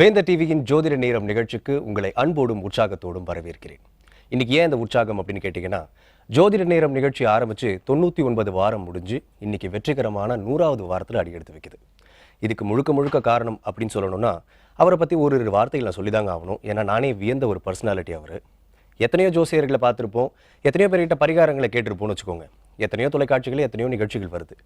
வேந்தர் டிவியின் ஜோதிட நேரம் நிகழ்ச்சிக்கு உங்களை அன்போடும் உற்சாகத்தோடும் வரவேற்கிறேன். இன்னைக்கு ஏன் இந்த உற்சாகம் அப்படின்னு கேட்டிங்கன்னா, ஜோதிட நேரம் நிகழ்ச்சி ஆரம்பித்து 99 வாரம் முடிஞ்சு இன்னைக்கு வெற்றிகரமான 100வது வாரத்தில் அடி எடுத்து வைக்குது. இதுக்கு முழுக்க முழுக்க காரணம் அப்படின்னு சொல்லணும்னா, அவரை பற்றி ஒரு வார்த்தைகள் நான் சொல்லிதாங்க ஆகணும். ஏன்னா நானே வியந்த ஒரு பர்சனாலிட்டி அவர். எத்தனையோ ஜோசியர்களை பார்த்துருப்போம், எத்தனையோ பேர்கிட்ட பரிகாரங்களை கேட்டிருப்போம்னு வச்சுக்கோங்க. எத்தனையோ தொலைக்காட்சிகள், எத்தனையோ நிகழ்ச்சிகள் வருது.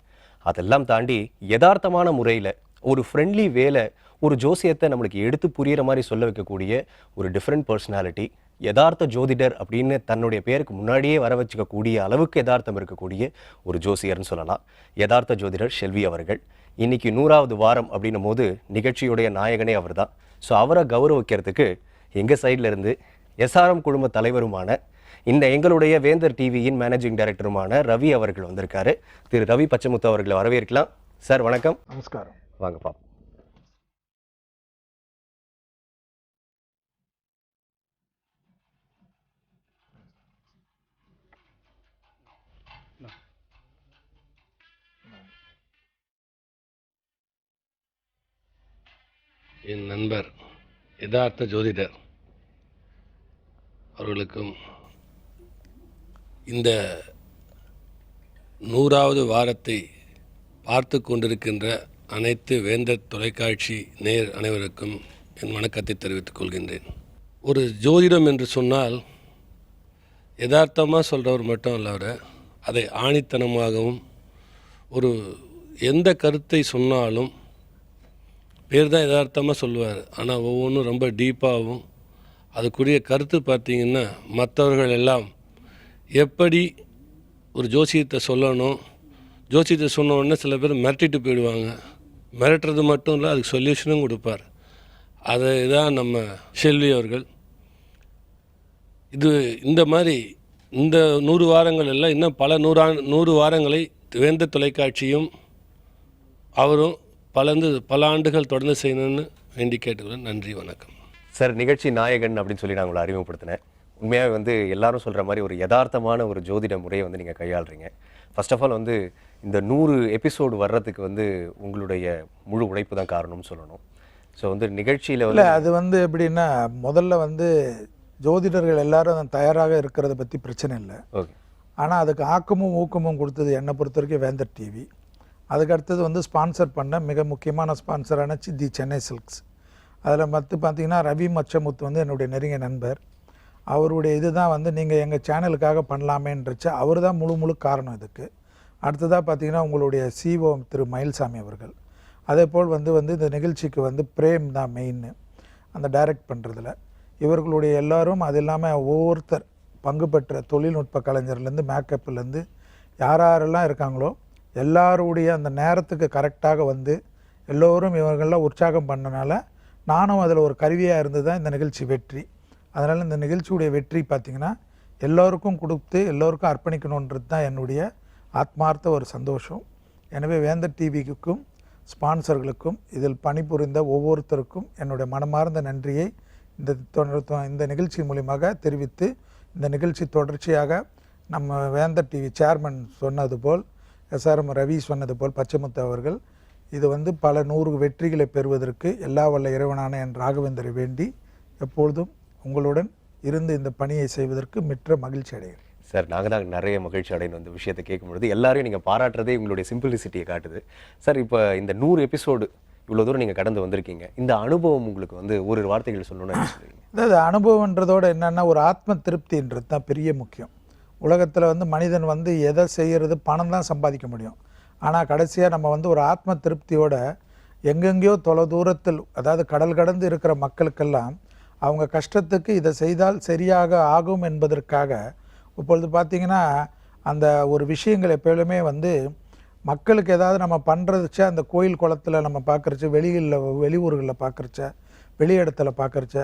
அதெல்லாம் தாண்டி யதார்த்தமான முறையில் ஒரு ஃப்ரெண்ட்லி வேலை ஒரு ஜோசியத்தை நம்மளுக்கு எடுத்து புரிகிற மாதிரி சொல்ல வைக்கக்கூடிய ஒரு டிஃப்ரெண்ட் பர்சனாலிட்டி, யதார்த்த ஜோதிடர் அப்படின்னு தன்னுடைய பேருக்கு முன்னாடியே வர வச்சுக்கக்கூடிய அளவுக்கு யதார்த்தம் இருக்கக்கூடிய ஒரு ஜோசியர்னு சொல்லலாம். யதார்த்த ஜோதிடர் ஷெல்வி அவர்கள். இன்னைக்கு 100வது வாரம் அப்படின்னும் போது நிகழ்ச்சியுடைய நாயகனே அவர் தான். ஸோ அவரை கௌரவிக்கிறதுக்கு எங்கள் சைடில் இருந்து எஸ்ஆர்எம் குழும தலைவருமான இந்த எங்களுடைய வேந்தர் டிவியின் மேனேஜிங் டைரக்டருமான ரவி அவர்கள் வந்திருக்காரு. திரு ரவி பச்சமுத்து அவர்களை வரவேற்கலாம். சார் வணக்கம். நமஸ்காரம். வாங்கப்பா. என் நண்பர் யதார்த்த ஜோதிடர் அவர்களுக்கும் இந்த 100வது வாரத்தை பார்த்து கொண்டிருக்கின்ற அனைத்து வேந்தர் தொலைக்காட்சி நேர் அனைவருக்கும் என் வணக்கத்தை தெரிவித்துக் கொள்கின்றேன். ஒரு ஜோதிடம் என்று சொன்னால் யதார்த்தமாக சொல்கிறவர் மட்டும் அல்ல, அதை ஆணித்தனமாகவும் ஒரு எந்த கருத்தை சொன்னாலும் பேர் தான் யதார்த்தமாக சொல்லுவார். ஆனால் ஒவ்வொன்றும் ரொம்ப டீப்பாகவும் அதுக்குரிய கருத்து பார்த்திங்கன்னா மற்றவர்கள் எல்லாம் எப்படி ஒரு ஜோசியத்தை சொல்லணும், ஜோசியத்தை சொன்ன உடனே சில பேர் மிரட்டிட்டு போயிடுவாங்க. மிரட்டுறது மட்டும் இல்லை, அதுக்கு சொல்யூஷனும் கொடுப்பார். அதை தான் நம்ம ஷெல்வி அவர்கள். இந்த மாதிரி இந்த 100 வாரங்கள் எல்லாம் இன்னும் பல 100 வாரங்களை வேந்த தொலைக்காட்சியும் அவரும் பல ஆண்டுகள் தொடர்ந்து செய்யணும்னு வேண்டி கேட்டுக்கிறேன். நன்றி, வணக்கம். சார், நிகழ்ச்சி நாயகன் அப்படின்னு சொல்லி நான் உங்களை அறிமுகப்படுத்தினேன். உண்மையாக எல்லாரும் சொல்கிற மாதிரி ஒரு யதார்த்தமான ஒரு ஜோதிட முறையை நீங்கள் கையாளுறீங்க. ஃபர்ஸ்ட் ஆஃப் ஆல் இந்த 100 எபிசோடு வர்றதுக்கு உங்களுடைய முழு உழைப்பு தான் காரணம்னு சொல்லணும். ஸோ நிகழ்ச்சியில் இல்லை, அது எப்படின்னா முதல்ல ஜோதிடர்கள் எல்லாரும் தயாராக இருக்கிறத பற்றி பிரச்சனை இல்லை. ஓகே. ஆனால் அதுக்கு ஆக்கமும் ஊக்கமும் கொடுத்தது என்னை பொறுத்த வரைக்கும் வேந்தர் டிவி. அதுக்கு அடுத்தது ஸ்பான்சர் பண்ண மிக முக்கியமான ஸ்பான்சரான தி சென்னை சில்க்ஸ். அதில் பார்த்திங்கன்னா ரவி மச்சமுத்து என்னுடைய நெருங்கிய நண்பர். அவருடைய இதுதான் நீங்கள் எங்கள் சேனலுக்காக பண்ணலாமேன்றச்சு அவர் தான் முழு காரணம் இதுக்கு. அடுத்ததாக பார்த்திங்கன்னா உங்களுடைய சிஓ திரு மயில்சாமி அவர்கள். அதே போல் இந்த நிகழ்ச்சிக்கு பிரேம் தான் மெயின் அந்த டைரக்ட் பண்ணுறதுல. இவர்களுடைய எல்லோரும் அது இல்லாமல் ஒவ்வொருத்தர் பங்கு பெற்ற தொழில்நுட்ப கலைஞர்லேருந்து மேக்கப்லேருந்து யாரெல்லாம் இருக்காங்களோ எல்லாருடைய அந்த நேரத்துக்கு கரெக்டாக எல்லோரும் இவர்களெலாம் உற்சாகம் பண்ணனால நானும் அதில் ஒரு கருவியாக இருந்து தான் இந்த நிகழ்ச்சி வெற்றி. அதனால் இந்த நிகழ்ச்சியுடைய வெற்றி பார்த்திங்கன்னா எல்லோருக்கும் கொடுத்து எல்லோருக்கும் அர்ப்பணிக்கணுன்றது தான் என்னுடைய ஆத்மார்த்த ஒரு சந்தோஷம். எனவே வேந்தர் டிவிக்கும் ஸ்பான்சர்களுக்கும் இதில் பணிபுரிந்த ஒவ்வொருத்தருக்கும் என்னுடைய மனமார்ந்த நன்றியை இந்த நிகழ்ச்சி மூலியமாக தெரிவித்து, இந்த நிகழ்ச்சி தொடர்ச்சியாக நம்ம வேந்தர் டிவி சேர்மன் சொன்னது போல், எஸ்ஆர்எம் ரவி சொன்னது போல், பச்சமுத்து அவர்கள் இது பல 100 வெற்றிகளை பெறுவதற்கு எல்லா வல்ல இறைவனான என் ராகவேந்தரை வேண்டி எப்பொழுதும் உங்களுடன் இருந்து இந்த பணியை செய்வதற்கு மிக்க மகிழ்ச்சி அடைகிறேன். சார், நாங்கள் தான் நிறைய மகிழ்ச்சி அடையணும் விஷயத்தை கேட்கும்பொழுது. எல்லாரையும் நீங்கள் பாராட்டுறதே உங்களுடைய சிம்பிளிசிட்டியை காட்டுது. சார், இப்போ இந்த 100 எபிசோடு இவ்வளோ தூரம் நீங்கள் கடந்து வந்திருக்கீங்க. இந்த அனுபவம் உங்களுக்கு ஒரு வார்த்தைகள் சொல்லணும்னு சொல்லுவீங்க? அதாவது அனுபவன்றதோட என்னென்னா ஒரு ஆத்ம திருப்தின்றது தான் பெரிய முக்கியம். உலகத்தில் மனிதன் எதை செய்கிறது, பணம் தான் சம்பாதிக்க முடியும். ஆனால் கடைசியாக நம்ம ஒரு ஆத்ம திருப்தியோட எங்கெங்கேயோ தூரத்தில், அதாவது கடல் கடந்து இருக்கிற மக்களுக்கெல்லாம் அவங்க கஷ்டத்துக்கு இதை செய்தால் சரியாக ஆகும் என்பதற்காக இப்பொழுது பார்த்திங்கன்னா அந்த ஒரு விஷயங்கள் எப்பொழுதுமே மக்களுக்கு ஏதாவது நம்ம பண்ணுறதுச்ச அந்த கோயில் குளத்தில் நம்ம பார்க்குறச்ச, வெளியூர்களில் பார்க்குறச்ச, வெளி இடத்துல பார்க்குறச்ச,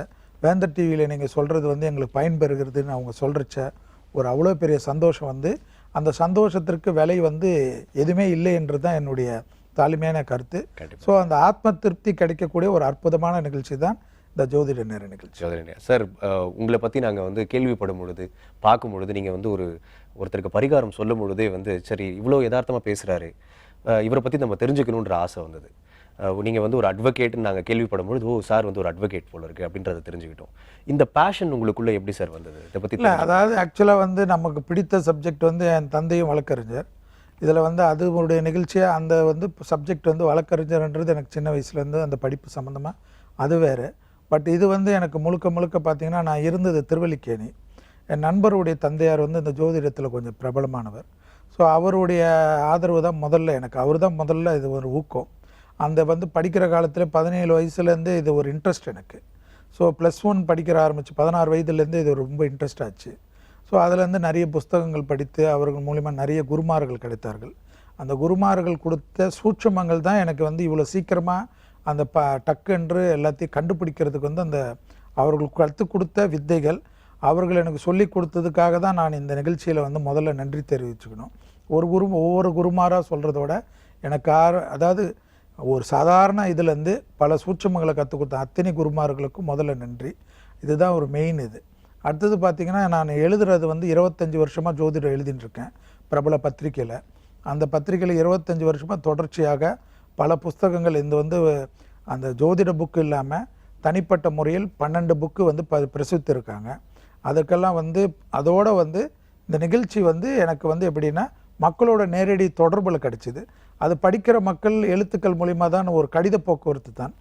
வேந்தர் டிவியில் நீங்கள் சொல்கிறது எங்களுக்கு பயன்பெறுகிறதுன்னு அவங்க சொல்கிறச்ச ஒரு அவ்வளோ பெரிய சந்தோஷம். அந்த சந்தோஷத்திற்கு விலை எதுவுமே இல்லை என்று தான் என்னுடைய தாழ்மையான கருத்து. ஸோ அந்த ஆத்ம திருப்தி கிடைக்கக்கூடிய ஒரு அற்புதமான நிகழ்ச்சி தான் இந்த ஜோதிட நேர நிகழ்ச்சி. ஜோதிட நேரம். சார், உங்களை பற்றி நாங்கள் கேள்விப்படும் பொழுது, பார்க்கும் பொழுது, நீங்கள் ஒருத்தருக்கு பரிகாரம் சொல்லும் பொழுதே சரி இவ்வளோ யதார்த்தமாக பேசுகிறாரு, இவரை பற்றி நம்ம தெரிஞ்சுக்கணுன்ற ஆசை வந்தது. நீங்கள் வந்து ஒரு அட்வொகேட்னு நாங்கள் கேள்விப்படும்பொழுது ஓ சார் வந்து ஒரு அட்வொகேட் போல இருக்குது அப்படின்றத தெரிஞ்சுக்கிட்டோம். இந்த பேஷன் உங்களுக்குள்ளே எப்படி சார் வந்தது? இதை பற்றி இல்லை, அதாவது ஆக்சுவலாக வந்து நமக்கு பிடித்த சப்ஜெக்ட் வந்து என் தந்தையும் வழக்கறிஞர். இதில் வந்து அதுடைய நிகழ்ச்சியாக அந்த வந்து சப்ஜெக்ட் வந்து வழக்கறிஞர்ன்றது எனக்கு சின்ன வயசுலேருந்து அந்த படிப்பு சம்மந்தமாக அது வேறு. பட் இது வந்து எனக்கு முழுக்க முழுக்க பார்த்திங்கன்னா, நான் இருந்தது திருவல்லிக்கேணி. என் நண்பருடைய தந்தையார் வந்து இந்த ஜோதிடத்தில் கொஞ்சம் பிரபலமானவர். ஸோ அவருடைய ஆதரவு தான் முதல்ல எனக்கு, அவர் தான் முதல்ல இது ஒரு ஊக்கம். அந்த வந்து படிக்கிற காலத்தில் 17 வயசுலேருந்து இது ஒரு இன்ட்ரெஸ்ட் எனக்கு. ஸோ +1 படிக்கிற ஆரம்பித்து 16 வயதுலேருந்து இது ரொம்ப இன்ட்ரெஸ்ட் ஆச்சு. ஸோ அதுலேருந்து நிறைய புஸ்தகங்கள் படித்து அவர்கள் மூலிமா நிறைய குருமார்கள் கிடைத்தார்கள். அந்த குருமார்கள் கொடுத்த சூட்சமங்கள் தான் எனக்கு வந்து இவ்வளோ சீக்கிரமாக அந்த டக்குன்று எல்லாத்தையும் கண்டுபிடிக்கிறதுக்கு வந்து அந்த அவர்கள் கற்றுக் கொடுத்த வித்தைகள், அவர்கள் எனக்கு சொல்லி கொடுத்ததுக்காக தான் நான் இந்த நிகழ்ச்சியில் வந்து முதல்ல நன்றி தெரிவிச்சுக்கணும். ஒவ்வொரு குருமாராக சொல்கிறதோட எனக்கு அதாவது ஒரு சாதாரண இதுலேருந்து பல சூட்சமங்களை கற்றுக் கொடுத்த அத்தனை குருமார்களுக்கும் முதல்ல நன்றி. இதுதான் ஒரு மெயின் இது. அடுத்தது பார்த்திங்கன்னா, நான் எழுதுறது வந்து 25 வருஷமாக ஜோதிடம் எழுதின்னு இருக்கேன் பிரபல பத்திரிக்கையில். அந்த பத்திரிக்கையில் 25 வருஷமாக தொடர்ச்சியாக பல புஸ்தகங்கள் இந்த வந்து அந்த ஜோதிட புக்கு இல்லாமல் தனிப்பட்ட முறையில் 12 புக்கு வந்து பிரசுத்திருக்காங்க. அதுக்கெல்லாம் வந்து அதோட வந்து இந்த நிகழ்ச்சி வந்து எனக்கு வந்து எப்படின்னா மக்களோட நேரடி தொடர்பில் கிடச்சிது. அது படிக்கிற மக்கள் எழுத்துக்கள் மூலிமா தான் ஒரு கடித போக்குவரத்து தான்.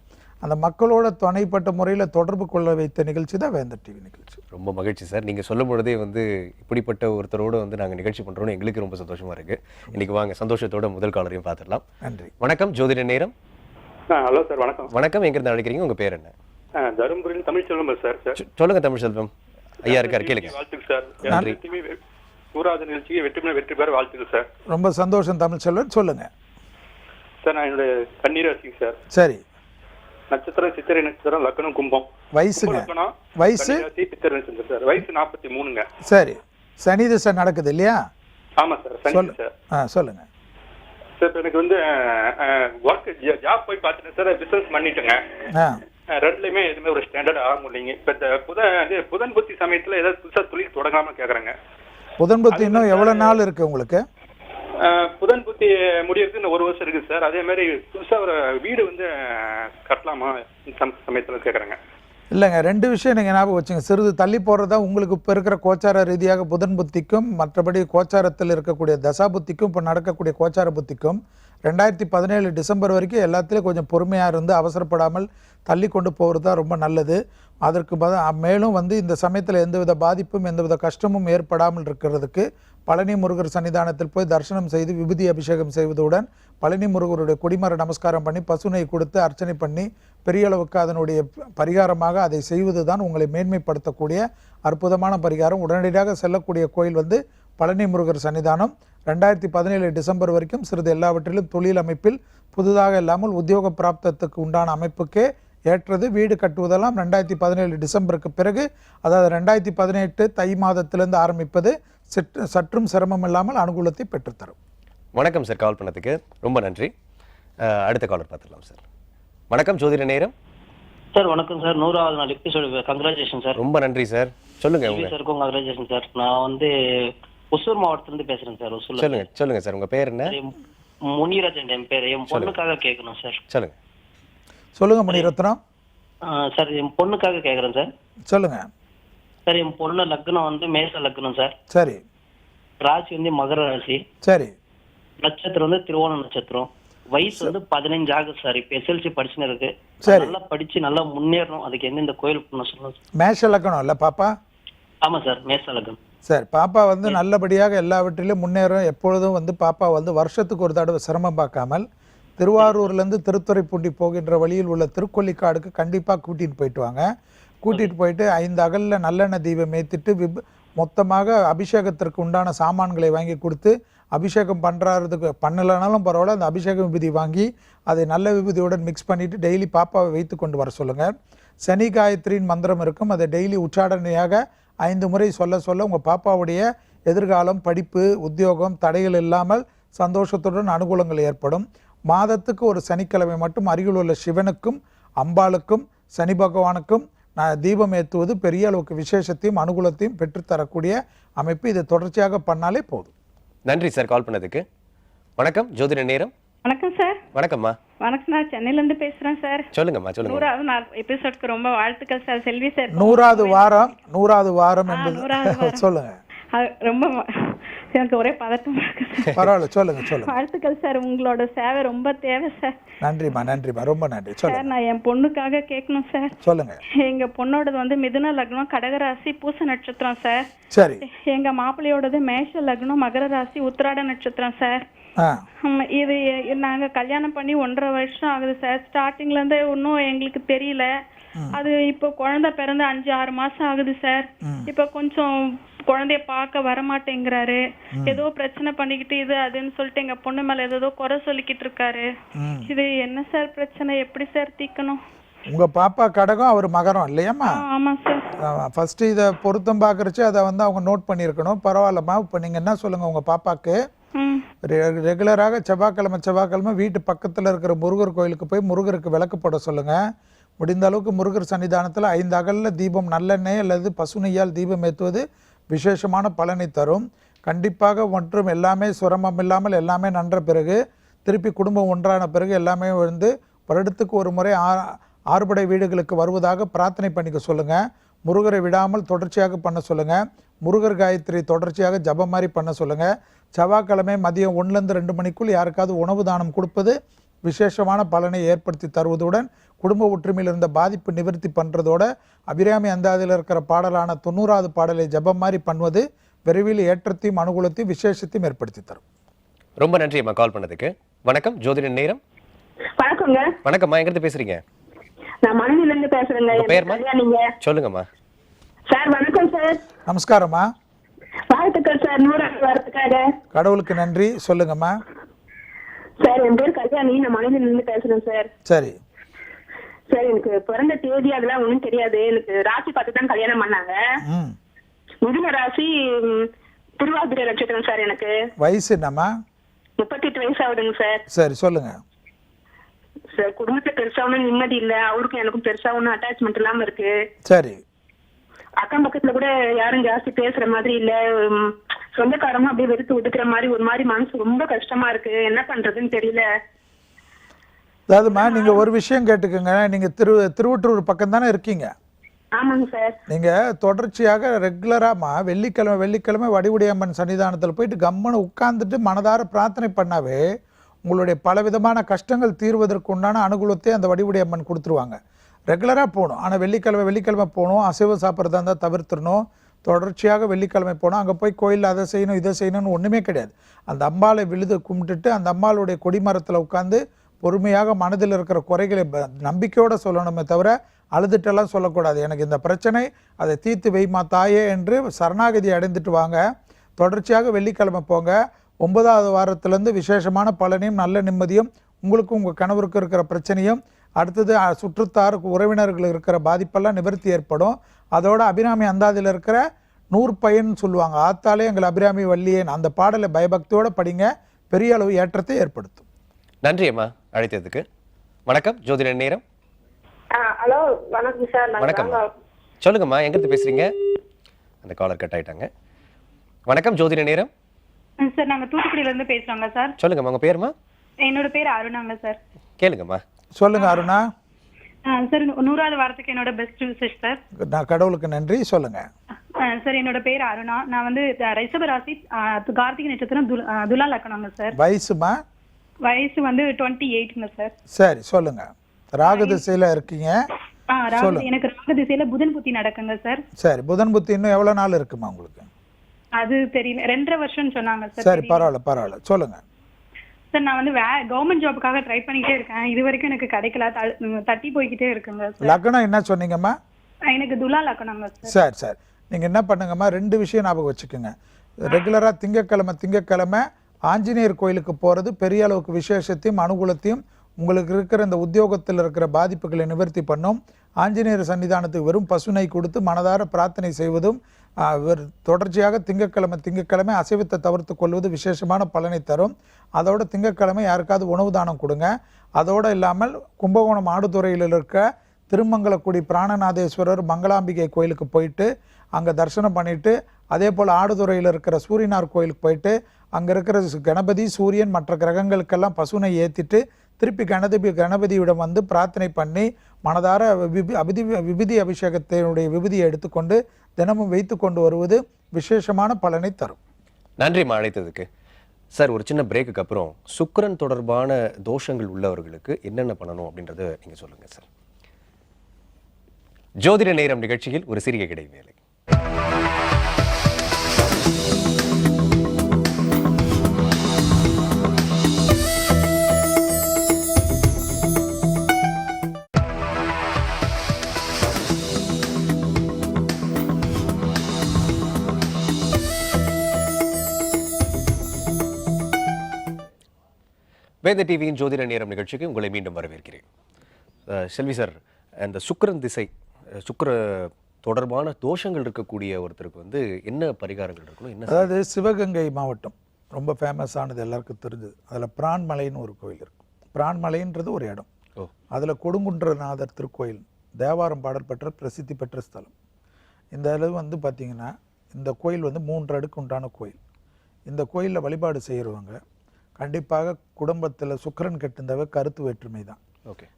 அந்த மக்களோட துணைப்பட்ட முறையில் தொடர்பு கொள்ள வைத்த நிகழ்ச்சி தான் வேந்தர் டிவி நிகழ்ச்சி. ரொம்ப மகிழ்ச்சி சார். நீங்கள் சொல்லும் பொழுதே வந்து இப்படிப்பட்ட ஒருத்தரோடு வந்து நாங்கள் நிகழ்ச்சி பண்ணுறோன்னு எங்களுக்கு ரொம்ப சந்தோஷமாக இருக்குது. இன்றைக்கி வாங்க சந்தோஷத்தோட முதல் காலரையும் பார்த்துடலாம். நன்றி. வணக்கம், ஜோதிட நேரம். ஹலோ சார், வணக்கம். வணக்கம், எங்கிருந்து அழைக்கிறீங்க? உங்கள் பேர் என்ன? தருமபுரியில் தமிழ்ச்செல்வம் சார். சொல்லுங்கள் தமிழ்ச்செல்வம் ஐயா இருக்கார், கேளுங்க. வாழ்த்துக்கள் சார். நன்றி. நூறாவது நிகழ்ச்சிக்கு வெற்றி பெற வாழ்த்துக்கள் சார். ரொம்ப சந்தோஷம் தமிழ்ச்செல்வன், சொல்லுங்கள் சார். நான் என்னுடைய கன்னிராசி சார். சரி. நட்சத்திரம் சித்திரை நட்சத்திரம், லக்னம் கும்பம். வயசுங்க? வயசு சித்திரை நட்சத்திரம் சார். வயசு 43ங்க. சரி. சனி திசை நடக்குது இல்லையா? ஆமாம் சார், சனி சார். சொல்லுங்க சார். இப்போ எனக்கு வந்து ஒர்க் ஜாப் போய் பார்த்துட்டேன் சார், பிஸ்னஸ் பண்ணிட்டேங்க. ரெண்டுலையுமே எதுவுமே ஒரு ஸ்டாண்டர்ட் ஆக முடியலைங்க. இப்போ இந்த புதன் புத்தி சமயத்தில் ஏதாவது புதுசாக தொழில் தொடங்காமல் கேட்குறாங்க. புதன் புத்தி இன்னும் எவ்வளோ நாள் இருக்குது உங்களுக்கு? புதன் புத்தி முடியறதுக்கு இந்த 1 வருஷம் இருக்குது சார். அதே மாதிரி புதுசாக ஒரு வீடு வந்து கட்டலாமா சமயத்தில் கேட்குறாங்க. இல்லைங்க, 2 விஷயம் நீங்கள் ஞாபகம் வச்சுங்க. சிறிது தள்ளி போடுறதா உங்களுக்கு இப்போ இருக்கிற கோச்சார ரீதியாக புதன் புத்திக்கும் மற்றபடி கோச்சாரத்தில் இருக்கக்கூடிய தசா புத்திக்கும் இப்போ நடக்கக்கூடிய கோச்சார புத்திக்கும் 2017 டிசம்பர் வரைக்கும் எல்லாத்துலேயும் கொஞ்சம் பொறுமையாக இருந்து அவசரப்படாமல் தள்ளி கொண்டு போகிறது தான் ரொம்ப நல்லது. அதற்கு மேலும் வந்து இந்த சமயத்தில் எந்தவித பாதிப்பும் எந்தவித கஷ்டமும் ஏற்படாமல் இருக்கிறதுக்கு பழனி முருகர் சன்னிதானத்தில் போய் தரிசனம் செய்து விபூதி அபிஷேகம் செய்வதுடன் பழனி முருகருடைய கொடிமர நமஸ்காரம் பண்ணி பசுனை கொடுத்து அர்ச்சனை பண்ணி பெரிய அளவுக்கு அதனுடைய பரிகாரமாக அதை செய்வது தான் உங்களை மேன்மைப்படுத்தக்கூடிய அற்புதமான பரிகாரம். உடனடியாக செல்லக்கூடிய கோயில் வந்து பழனி முருகர் சன்னிதானம். 2017 டிசம்பர் வரைக்கும் சிறிது எல்லாவற்றிலும் தொழில் அமைப்பில் புதிதாக இல்லாமல் உத்தியோக பிராப்தத்துக்கு உண்டான அமைப்புக்கே ஏற்றது. வீடு கட்டுவதெல்லாம் 2017 டிசம்பருக்கு பிறகு, அதாவது 2018 தை மாதத்திலிருந்து ஆரம்பிப்பது சற்றும் சிரமம் இல்லாமல் அனுகூலத்தை பெற்றுத்தரும். வணக்கம் சார், கால் பண்ணதுக்கு ரொம்ப நன்றி. அடுத்த காலர் பார்த்துடலாம் சார். வணக்கம், ஜோதிட நேரம். சார் வணக்கம் சார். 100வது நாள் எபிசோடு கங்க்ராச்சுலேஷன் சார். ரொம்ப நன்றி சார். சொல்லுங்க. சாருக்கும் கங்க்ராச்சுலேஷன் சார். நான் வந்து ஒசூர் மாவட்டத்திலிருந்து பேசுறேன் சார். ஒசூர். சொல்லுங்க சார், உங்க பேர் என்ன? முனிராஜன் என் பேர். என் பொண்ணுக்காக கேட்கணும் சார். சொல்லுங்க முனிரத்னம். சார் என் பொண்ணுக்காக கேட்குறேன் சார். சொல்லுங்க சார். என் பொண்ணு லக்னம் வந்து மேச லக்னம் சார். சரி. ராசி வந்து மகர ராசி. சரி. நட்சத்திரம் வந்து திருவோண நட்சத்திரம். வயசு வந்து 15 ஆகுது சார். இப்போ SLC படிச்சுன்னு இருக்கு. நல்லா படிச்சு நல்லா முன்னேறணும். அதுக்கு எந்தெந்த கோயில் பண்ண சொல்லுங்க. மேஷ லக்னம் இல்ல பாப்பா? ஆமா சார், மேச லக்னம். சார், பாப்பா வந்து நல்லபடியாக எல்லாவற்றிலும் முன்னேறும். எப்பொழுதும் வந்து பாப்பா வந்து வருஷத்துக்கு ஒரு தடவை சிரமம் பார்க்காமல் திருவாரூர்லேருந்து திருத்துறைப்பூண்டி போகின்ற வழியில் உள்ள திருக்கொல்லிக்காடுக்கு கண்டிப்பாக கூட்டிகிட்டு போயிட்டு வாங்க. கூட்டிகிட்டு போயிட்டு 5 அகலில் நல்லெண்ணெய் தீபம் ஏற்றிட்டு மொத்தமாக அபிஷேகத்திற்கு உண்டான சாமான்களை வாங்கி கொடுத்து அபிஷேகம் பண்ணுறதுக்கு பண்ணலைனாலும் பரவாயில்ல, அந்த அபிஷேக விபூதி வாங்கி அதை நல்ல விபூதியுடன் மிக்ஸ் பண்ணிவிட்டு டெய்லி பாப்பாவை வைத்து கொண்டு வர சொல்லுங்கள். சனி காயத்ரியின் மந்திரம் இருக்கும், அதை டெய்லி உச்சாடனையாக 5 முறை சொல்ல உங்கள் பாப்பாவுடைய எதிர்காலம், படிப்பு, உத்தியோகம் தடைகள் இல்லாமல் சந்தோஷத்துடன் அனுகூலங்கள் ஏற்படும். மாதத்துக்கு ஒரு சனிக்கிழமை மட்டும் அருகில் உள்ள சிவனுக்கும் அம்பாளுக்கும் சனி பகவானுக்கும் தீபம் ஏற்றுவது பெரிய அளவுக்கு விசேஷத்தையும் அனுகூலத்தையும் பெற்றுத்தரக்கூடிய அமைப்பு. இதை தொடர்ச்சியாக பண்ணாலே போதும். நன்றி சார் கால் பண்ணதுக்கு. வணக்கம், ஜோதிட நேரம். வணக்கம் சார். வணக்கம்மா. வணக்கம், நான் சென்னையிலேருந்து பேசுகிறேன் சார். சொல்லுங்கம்மா, சொல்லுங்க. 100வது நாள் எபிசோட்க்கு ரொம்ப வாழ்த்துக்கள் சார். செல்வி சார் 100வது வாரம் என்பது 100வது வாரம். சொல்லுங்க. அது ரொம்ப எனக்கு ஒரே பதட்டமாக இருக்கு சார். பரவாயில்ல, சொல்லுங்க. வாழ்த்துக்கள் சார், உங்களோட சேவை ரொம்ப தேவை சார். நன்றிம்மா, ரொம்ப நன்றி. சார், சொல்லுங்க. நான் என் பொண்ணுக்காக கேட்கணும் சார். சொல்லுங்க. எங்க பொண்ணோடது வந்து மிதுன லக்னம் கடகராசி பூச நட்சத்திரம் சார். சரி. எங்க மாப்பிள்ளையோடது மேஷ லக்னம் மகர ராசி உத்திராட நட்சத்திரம் சார். இது நாங்க கல்யாணம் பண்ணி 1.5 வருஷம் ஆகுது சார். ஸ்டார்டிங்ல இருந்து ஒன்றும் எங்களுக்கு தெரியல. அது இப்போ குழந்தை பிறந்து 5-6 மாசம் ஆகுது சார். இப்போ கொஞ்சம் குழந்தைய பார்க்க வரமாட்டேங்கிறாரு. ஏதோ பிரச்சனை பண்ணிக்கிட்டு இது அதுன்னு சொல்லிட்டு எங்க பொண்ணு மேல ஏதோ குறை சொல்லிக்கிட்டு இருக்காரு. இது என்ன சார் பிரச்சனை, எப்படி சார் தீர்க்கணும்? உங்க பாப்பா கடகம், அவர் மகரம் இல்லையாம்மா? ஆமா சார். ஃபர்ஸ்ட் இதை பொருத்தம் பார்க்கறச்சு அதை வந்து அவங்க நோட் பண்ணியிருக்கணும். பரவாயில்லம்மா. இப்போ நீங்க என்ன சொல்லுங்க, உங்க பாப்பாக்கு ரெகுலராக செவ்வாய்க்கிழமை வீட்டு பக்கத்தில் இருக்கிற முருகர் கோயிலுக்கு போய் முருகருக்கு விளக்கு போட சொல்லுங்க. முடிந்த அளவுக்கு முருகர் சன்னிதானத்தில் 5 அகலில் தீபம் நல்லெண்ணெய் அல்லது பசுநெய்யால் தீபம் ஏற்றுவது விசேஷமான பலனை தரும். கண்டிப்பாக மற்றும் எல்லாமே சிரமம் இல்லாமல் எல்லாமே நன்ற பிறகு திருப்பி குடும்பம் ஒன்றான பிறகு எல்லாமே வந்து வருடத்துக்கு ஒரு முறை 6 படை வீடுகளுக்கு வருவதாக பிரார்த்தனை பண்ணிக்க சொல்லுங்கள். முருகரை விடாமல் தொடர்ச்சியாக பண்ண சொல்லுங்கள். முருகர் காயத்ரி தொடர்ச்சியாக ஜபம் மாதிரி பண்ண சொல்லுங்கள். செவ்வாய்க்கிழமை மதியம் 1லேருந்து 2 மணிக்குள் யாருக்காவது உணவு தானம் கொடுப்பது விசேஷமான பலனை ஏற்படுத்தி தருவதுடன் குடும்ப ஒற்றுமையில் இருந்த பாதிப்பு நிவர்த்தி பண்ணுறதோட அபிராமி அந்தாதியில் இருக்கிற பாடலான 90வது பாடலை ஜபம் மாதிரி பண்ணுவது விரைவில் ஏற்றத்தையும் அனுகூலத்தையும் விசேஷத்தையும் ஏற்படுத்தி தரும். ரொம்ப நன்றி அம்மா கால் பண்ணதுக்கு. வணக்கம், ஜோதிட நேரம். வணக்கங்க. வணக்கம்மா, எங்கிருந்து பேசுறீங்க? நான் மணலில இருந்து பேசுறேங்க. உங்க பேர்மா? சொல்லுங்கம்மா. சார் வணக்கம் சார். நமஸ்காரம்மா. வாழ்த்துக்கள் சார் 100வது வாரத்துக்காக. கடவுளுக்கு நன்றி. சொல்லுங்கம்மா. சார் என் பேர் கல்யாணி, நான் மணலில இருந்து பேசுறேன் சார். சரி சார், எனக்கு பிறந்த தேதி அதெல்லாம் ஒன்றும் தெரியாது. எனக்கு ராசி பார்த்து தான் கல்யாணம் பண்ணாங்க. மிதுன ராசி திருவாதிரை நட்சத்திரம் சார். எனக்கு வயசு என்னம்மா? 38 வயசு ஆகுதுங்க சார். சரி சொல்லுங்க. சார், குடும்பத்துல பெருசா ஒன்றும் நிம்மதி இல்லை. அவருக்கும் எனக்கும் பெருசா ஒன்றும் அட்டாச்மெண்ட் இல்லாம இருக்கு. சரி. அக்கம் பக்கத்துல கூட யாரும் ஜாஸ்தி பேசுற மாதிரி இல்ல. சொந்தக்காரமா அப்படியே வெறுத்து ஒதுக்குற மாதிரி ஒரு மாதிரி மனசு ரொம்ப கஷ்டமா இருக்கு. என்ன பண்றதுன்னு தெரியல. அதாவதுமா, நீங்க ஒரு விஷயம் கேட்டுக்கோங்க. நீங்க திருவொற்றூர் பக்கம் தானே இருக்கீங்க? ஆமாங்க சார். நீங்க தொடர்ச்சியாக ரெகுலராமா வெள்ளிக்கிழமை வடிவுடையம்மன் சன்னிதானத்தில் போயிட்டு கம்மனை உட்கார்ந்துட்டு மனதார பிரார்த்தனை பண்ணாவே உங்களுடைய பலவிதமான கஷ்டங்கள் தீர்வதற்கு உண்டான அனுகூலத்தை அந்த வடிவுடையம்மன் கொடுத்துருவாங்க. ரெகுலராக போகணும். ஆனால் வெள்ளிக்கிழமை போகணும். அசைவம் சாப்பிட்றதா இருந்தால் தவிர்த்துடணும். தொடர்ச்சியாக வெள்ளிக்கிழமை போனோம். அங்கே போய் கோயிலில் அதை செய்யணும் இதை செய்யணும்னு ஒன்றுமே கிடையாது. அந்த அம்பாளை விழுது கும்பிட்டுட்டு அந்த அம்பாளுடைய கொடிமரத்தில் உட்காந்து பொறுமையாக மனதில் இருக்கிற குறைகளை நம்பிக்கையோடு சொல்லணுமே தவிர அழுதுட்டெல்லாம் சொல்லக்கூடாது. எனக்கு இந்த பிரச்சனை, அதை தீர்த்து வைமா தாயே என்று சரணாகதி அடைந்துட்டு வாங்க. தொடர்ச்சியாக வெள்ளிக்கிழமை போங்க. 9வது வாரத்திலேருந்து விசேஷமான பலனையும் நல்ல நிம்மதியும் உங்களுக்கும் உங்கள் கணவருக்கு இருக்கிற பிரச்சனையும் அடுத்தது சுற்றுத்தாருக்கு உறவினர்கள் இருக்கிற பாதிப்பெல்லாம் நிவர்த்தி ஏற்படும். அதோட அபிராமி அந்தாதியில் இருக்கிற 100 பயன் சொல்லுவாங்க. ஆத்தாலே எங்கள் அபிராமி வள்ளியேன் அந்த பாடலை பயபக்தியோடு படிங்க. பெரிய அளவு ஏற்றத்தை ஏற்படுத்தும். நன்றி அம்மா அழைத்ததுக்கு. வணக்கம், ஜோதிட நேரம். ஹலோ வணக்கம் சார். வணக்கம், சொல்லுங்கம்மா, எங்கிருந்து பேசுறீங்க? அந்த காலர் கட் ஆயிட்டாங்க. வணக்கம், ஜோதிட நேரம். சார், நாங்க தூத்துக்குடியில இருந்து பேசுறோங்க சார். சொல்லுங்கம்மா, உங்க பேருமா? என்னோட பேர் அருணாங்க சார். கேளுங்கம்மா. சொல்லுங்க அருணா. சார், 100வது வாரத்துக்கு என்னோட பெஸ்ட் விஷஸ் சார். நான் கடவுளுக்கு நன்றி. சொல்லுங்க சார். என்னோட பேர் அருணா. நான் வந்து ரிஷப ராசி கார்த்திகை நட்சத்திரம் துலா லக்னங்க சார். வயசுமா? வயசு வந்து 28ங்க சார். சரி சொல்லுங்க. ராகு திசையில இருக்கீங்க. எனக்கு ராகு திசையில புதன் புத்தி நடக்குங்க சார். சரி, புதன் புத்தி இன்னும் எவ்வளவு நாள் இருக்குமா உங்களுக்கு? அது தெரியல, 2.5 வருஷம் சொன்னாங்க சார். சரி, பரவாயில்ல சொல்லுங்க சார். நான் வந்து கவர்மெண்ட் ஜாபுக்காக ட்ரை பண்ணிக்கிட்டே இருக்கேன். இது வரைக்கும் எனக்கு கிடைக்கல, தட்டி போய்கிட்டே இருக்குங்க சார். லக்னம் என்ன சொன்னீங்கம்மா? எனக்கு துலா லக்னங்க சார். சரி நீங்க என்ன பண்ணுங்கம்மா, 2 விஷயம் ஞாபகம் வச்சுக்கோங்க. ரெகுலரா திங்கக்கிழமை ஆஞ்சநேயர் கோயிலுக்கு போறது பெரிய அளவுக்கு விசேஷத்தையும் அனுகூலத்தையும் உங்களுக்கு இருக்கிற இந்த உத்தியோகத்தில் இருக்கிற பாதிப்புகளை நிவர்த்தி பண்ணும். ஆஞ்சநேயர் சன்னிதானத்துக்கு வெறும் பசுனை கொடுத்து மனதார பிரார்த்தனை செய்வதும் தொடர்ச்சியாக திங்கக்கிழமை அசைவத்தை தவிர்த்து கொள்வது விசேஷமான பலனை தரும். அதோட திங்கக்கிழமை யாருக்காவது உணவு தானம் கொடுங்க. அதோடு இல்லாமல் கும்பகோணம் ஆடுதுறையில் இருக்க திருமங்கலக்குடி பிராணநாதேஸ்வரர் மங்களாம்பிகை கோயிலுக்கு போயிட்டு அங்கே தரிசனம் பண்ணிவிட்டு அதே போல் ஆடுதுறையில் இருக்கிற சூரியனார் கோயிலுக்கு போயிட்டு அங்கே இருக்கிற கணபதி சூரியன் மற்ற கிரகங்களுக்கெல்லாம் பசுனை ஏற்றிட்டு திருப்பி கணபதியிடம் வந்து பிரார்த்தனை பண்ணி மனதார விபூதி அபிஷேகத்தினுடைய விபூதியை எடுத்துக்கொண்டு தினமும் வைத்து கொண்டு வருவது விசேஷமான பலனை தரும். நன்றிம்மா அழைத்ததுக்கு. சார், ஒரு சின்ன பிரேக்குக்கு அப்புறம் சுக்கிரன் தொடர்பான தோஷங்கள் உள்ளவர்களுக்கு என்னென்ன பண்ணணும் அப்படின்றத நீங்க சொல்லுங்க சார். ஜோதிட நேரம் நிகழ்ச்சியில் ஒரு சிறிய இடைவேளை. வேத டிவியின் ஜோதிட நேரம் நிகழ்ச்சிக்கு உங்களை மீண்டும் வரவேற்கிறேன். செல்வி சார், அந்த சுக்கிரன் திசை, சுக்கிர தொடர்பான தோஷங்கள் இருக்கக்கூடிய ஒருத்தருக்கு வந்து என்ன பரிகாரங்கள் இருக்கணும்? என்ன? அதாவது சிவகங்கை மாவட்டம் ரொம்ப ஃபேமஸானது, எல்லாருக்கும் தெரிஞ்சது. அதில் பிரான்மலைன்னு ஒரு கோயில் இருக்குது. பிரான்மலைன்றது ஒரு இடம். அதில் கொடுங்குன்றநாதர் திருக்கோயில் தேவாரம் பாடல் பெற்ற பிரசித்தி பெற்ற ஸ்தலம். இந்த அளவு வந்து பார்த்திங்கன்னா இந்த கோயில் வந்து 3 அடுக்கு உண்டான கோயில். இந்த கோயிலில் வழிபாடு செய்கிறவங்க கண்டிப்பாக குடும்பத்தில் சுக்கிரன் கெட்டிருந்தவ கருத்து வேற்றுமை தான்.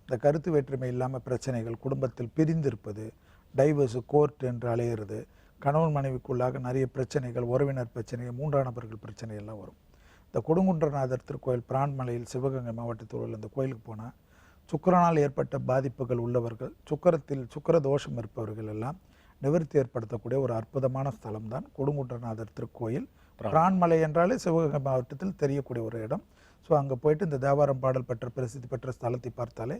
இந்த கருத்து வேற்றுமை இல்லாமல் பிரச்சனைகள், குடும்பத்தில் பிரிந்திருப்பது, டைவர்ஸு, கோர்ட் என்று அலையிறது, கணவன் மனைவிக்குள்ளாக நிறைய பிரச்சனைகள், உறவினர் பிரச்சனைகள், 3ஆம் நபர்கள் பிரச்சனை எல்லாம் வரும். இந்த கொடுங்குன்றநாதர் திருக்கோயில் பிரான்மலையில் சிவகங்கை மாவட்டத்தில் உள்ள இந்த கோயிலுக்கு போனால் சுக்கிரனால் ஏற்பட்ட பாதிப்புகள் உள்ளவர்கள், சுக்கிர தோஷம் இருப்பவர்கள் எல்லாம் நிவர்த்தி ஏற்படுத்தக்கூடிய ஒரு அற்புதமான ஸ்தலம் தான் கொடுங்குன்றநாதர் திருக்கோயில். பிரான்மலை என்றாலே சிவகங்கை மாவட்டத்தில் தெரியக்கூடிய ஒரு இடம். ஸோ அங்கே போயிட்டு இந்த தேவாரம் பாடல் பெற்ற பிரசித்தி பெற்ற ஸ்தலத்தை பார்த்தாலே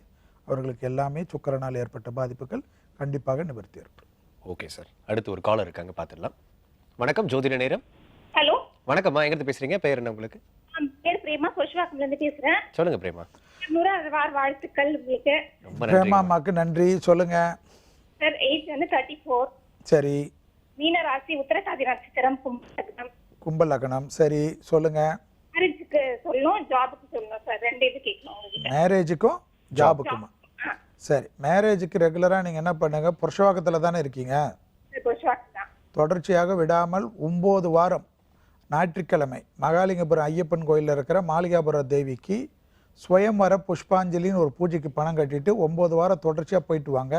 அவர்களுக்கு எல்லாமே சுக்கிரனால் ஏற்பட்ட பாதிப்புகள் கண்டிப்பாக நிவர்த்தி ஏற்படும். ஓகே சார், அடுத்து ஒரு காலர் இருக்காங்க, பார்த்துடலாம். வணக்கம், ஜோதிட நேரம். ஹலோ, வணக்கம்மா, எங்கிருந்து பேசுறீங்க? பேர் என்ன உங்களுக்கு? பேர் பிரேமா, புஷ்வாக்கம்ல இருந்து பேசுறேன். சொல்லுங்க பிரேமா. 100வது வார வாழ்த்துக்கள் உங்களுக்கு. ரொம்ப பிரேமா அம்மாக்கு நன்றி. சொல்லுங்க சார். ஏஜ் வந்து 34. சரி. மீன ராசி, உத்திரட்டாதி நட்சத்திரம், கும்பலக்னம். சரி, சொல்லுங்க. மேரேஜுக்கு சொல்லணும், ஜாபுக்கு சொல்லணும் சார். 2 இது கேட்கணும் உங்ககிட்ட. மேரேஜுக்கும் ஜாபுக்குமா? சரி, மேரேஜுக்கு ரெகுலராக நீங்கள் என்ன பண்ணுங்க, புருஷவாக்கத்தில் தானே இருக்கீங்க? தொடர்ச்சியாக விடாமல் 9 வாரம் ஞாயிற்றுக்கிழமை மகாலிங்கபுரம் ஐயப்பன் கோயிலில் இருக்கிற மாளிகாபுர தேவிக்கு ஸ்வயம்வர புஷ்பாஞ்சலின்னு ஒரு பூஜைக்கு பணம் கட்டிட்டு 9 வாரம் தொடர்ச்சியாக போயிட்டு வாங்க.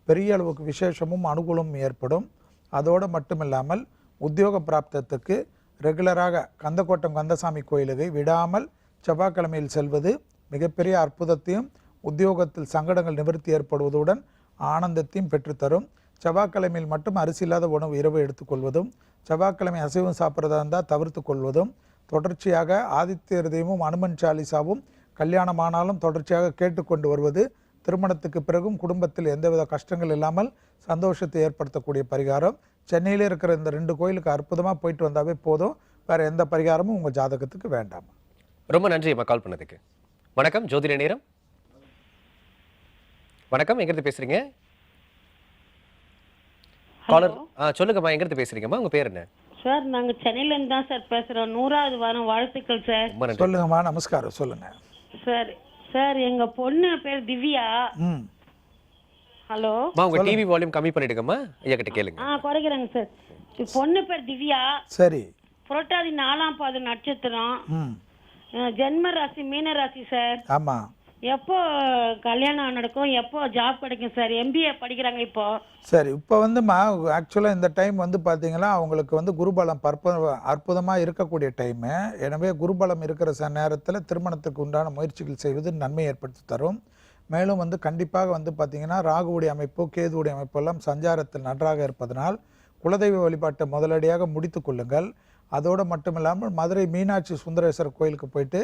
பெரிய அளவுக்கு விசேஷமும் அனுகூலமும் ஏற்படும். அதோடு மட்டும் இல்லாமல் உத்தியோக பிராப்தத்துக்கு ரெகுலராக கந்தக்கோட்டம் கந்தசாமி கோயிலுக்கு விடாமல் செவ்வாய்க்கிழமையில் செல்வது மிகப்பெரிய அற்புதத்தையும் உத்தியோகத்தில் சங்கடங்கள் நிவர்த்தி ஏற்படுவதுடன் ஆனந்தத்தையும் பெற்றுத்தரும். செவ்வாய்க்கிழமையில் மட்டும் அரிசி இல்லாத உணவு இரவு எடுத்துக்கொள்வதும், செவ்வாய்க்கிழமை அசைவம் சாப்பிட்றதா இருந்தால் தவிர்த்து கொள்வதும், தொடர்ச்சியாக ஆதித்ய ஹிருதயமும் அனுமன் சாலிசாவும் கல்யாணமானாலும் தொடர்ச்சியாக கேட்டுக்கொண்டு வருவது திருமணத்துக்கு பிறகும் குடும்பத்தில் எந்தவித கஷ்டங்கள் இல்லாமல் சந்தோஷத்தை ஏற்படுத்தக்கூடிய பரிகாரம். சென்னையில் இருக்கிற இந்த 2 கோயிலுக்கு அற்புதமாக போயிட்டு வந்தாவே போதும். வேறு எந்த பரிகாரமும் உங்கள் ஜாதகத்துக்கு வேண்டாம். ரொம்ப நன்றி அம்மா கால் பண்ணதுக்கு. வணக்கம், ஜோதிட நேரம். வணக்கம், எங்கிருந்து பேசுறீங்க? காலர் சொல்லுங்கம்மா, எங்கிருந்து பேசுறீங்கம்மா? உங்க பேர் என்ன? சார், நாங்க சென்னையில இருந்து தான் சார் பேசுறோம். 100வது வாரம் வாழ்த்துக்கள் சார். சொல்லுங்கம்மா. நமஸ்காரம். சொல்லுங்க சார். சார், எங்க பொண்ணு பேர் திவ்யா. ஹலோ, உங்க டிவி வால்யூம் கம்மி பண்ணிடுங்கம்மா, ஐயா கிட்ட கேளுங்க. குறைக்கிறேங்க சார். பொண்ணு பேர் திவ்யா. சரி. புரட்டாதி 4ஆம் பாத நட்சத்திரம், ஜென்ம ராசி மீன ராசி சார். ஆமா. எப்போ கல்யாணம் நடக்கும், எப்போ ஜாப் கிடைக்கும் சார்? MBA படிக்கிறாங்க இப்போ. சரி, இப்போ வந்துமா ஆக்சுவலாக இந்த டைம் வந்து பார்த்தீங்கன்னா அவங்களுக்கு வந்து குருபலம் அற்புதமாக இருக்கக்கூடிய டைமு. எனவே குருபலம் இருக்கிற நேரத்தில் திருமணத்துக்கு உண்டான முயற்சிகள் செய்வது நன்மை ஏற்படுத்தி தரும். மேலும் வந்து கண்டிப்பாக வந்து பார்த்திங்கன்னா ராகுவுடைய அமைப்பு, கேதுவுடைய அமைப்பெல்லாம் சஞ்சாரத்தில் நன்றாக இருப்பதனால் குலதெய்வ வழிபாட்டை முதலடியாக முடித்து கொள்ளுங்கள். அதோடு மட்டும் இல்லாமல் மதுரை மீனாட்சி சுந்தரேஸ்வரர் கோயிலுக்கு போயிட்டு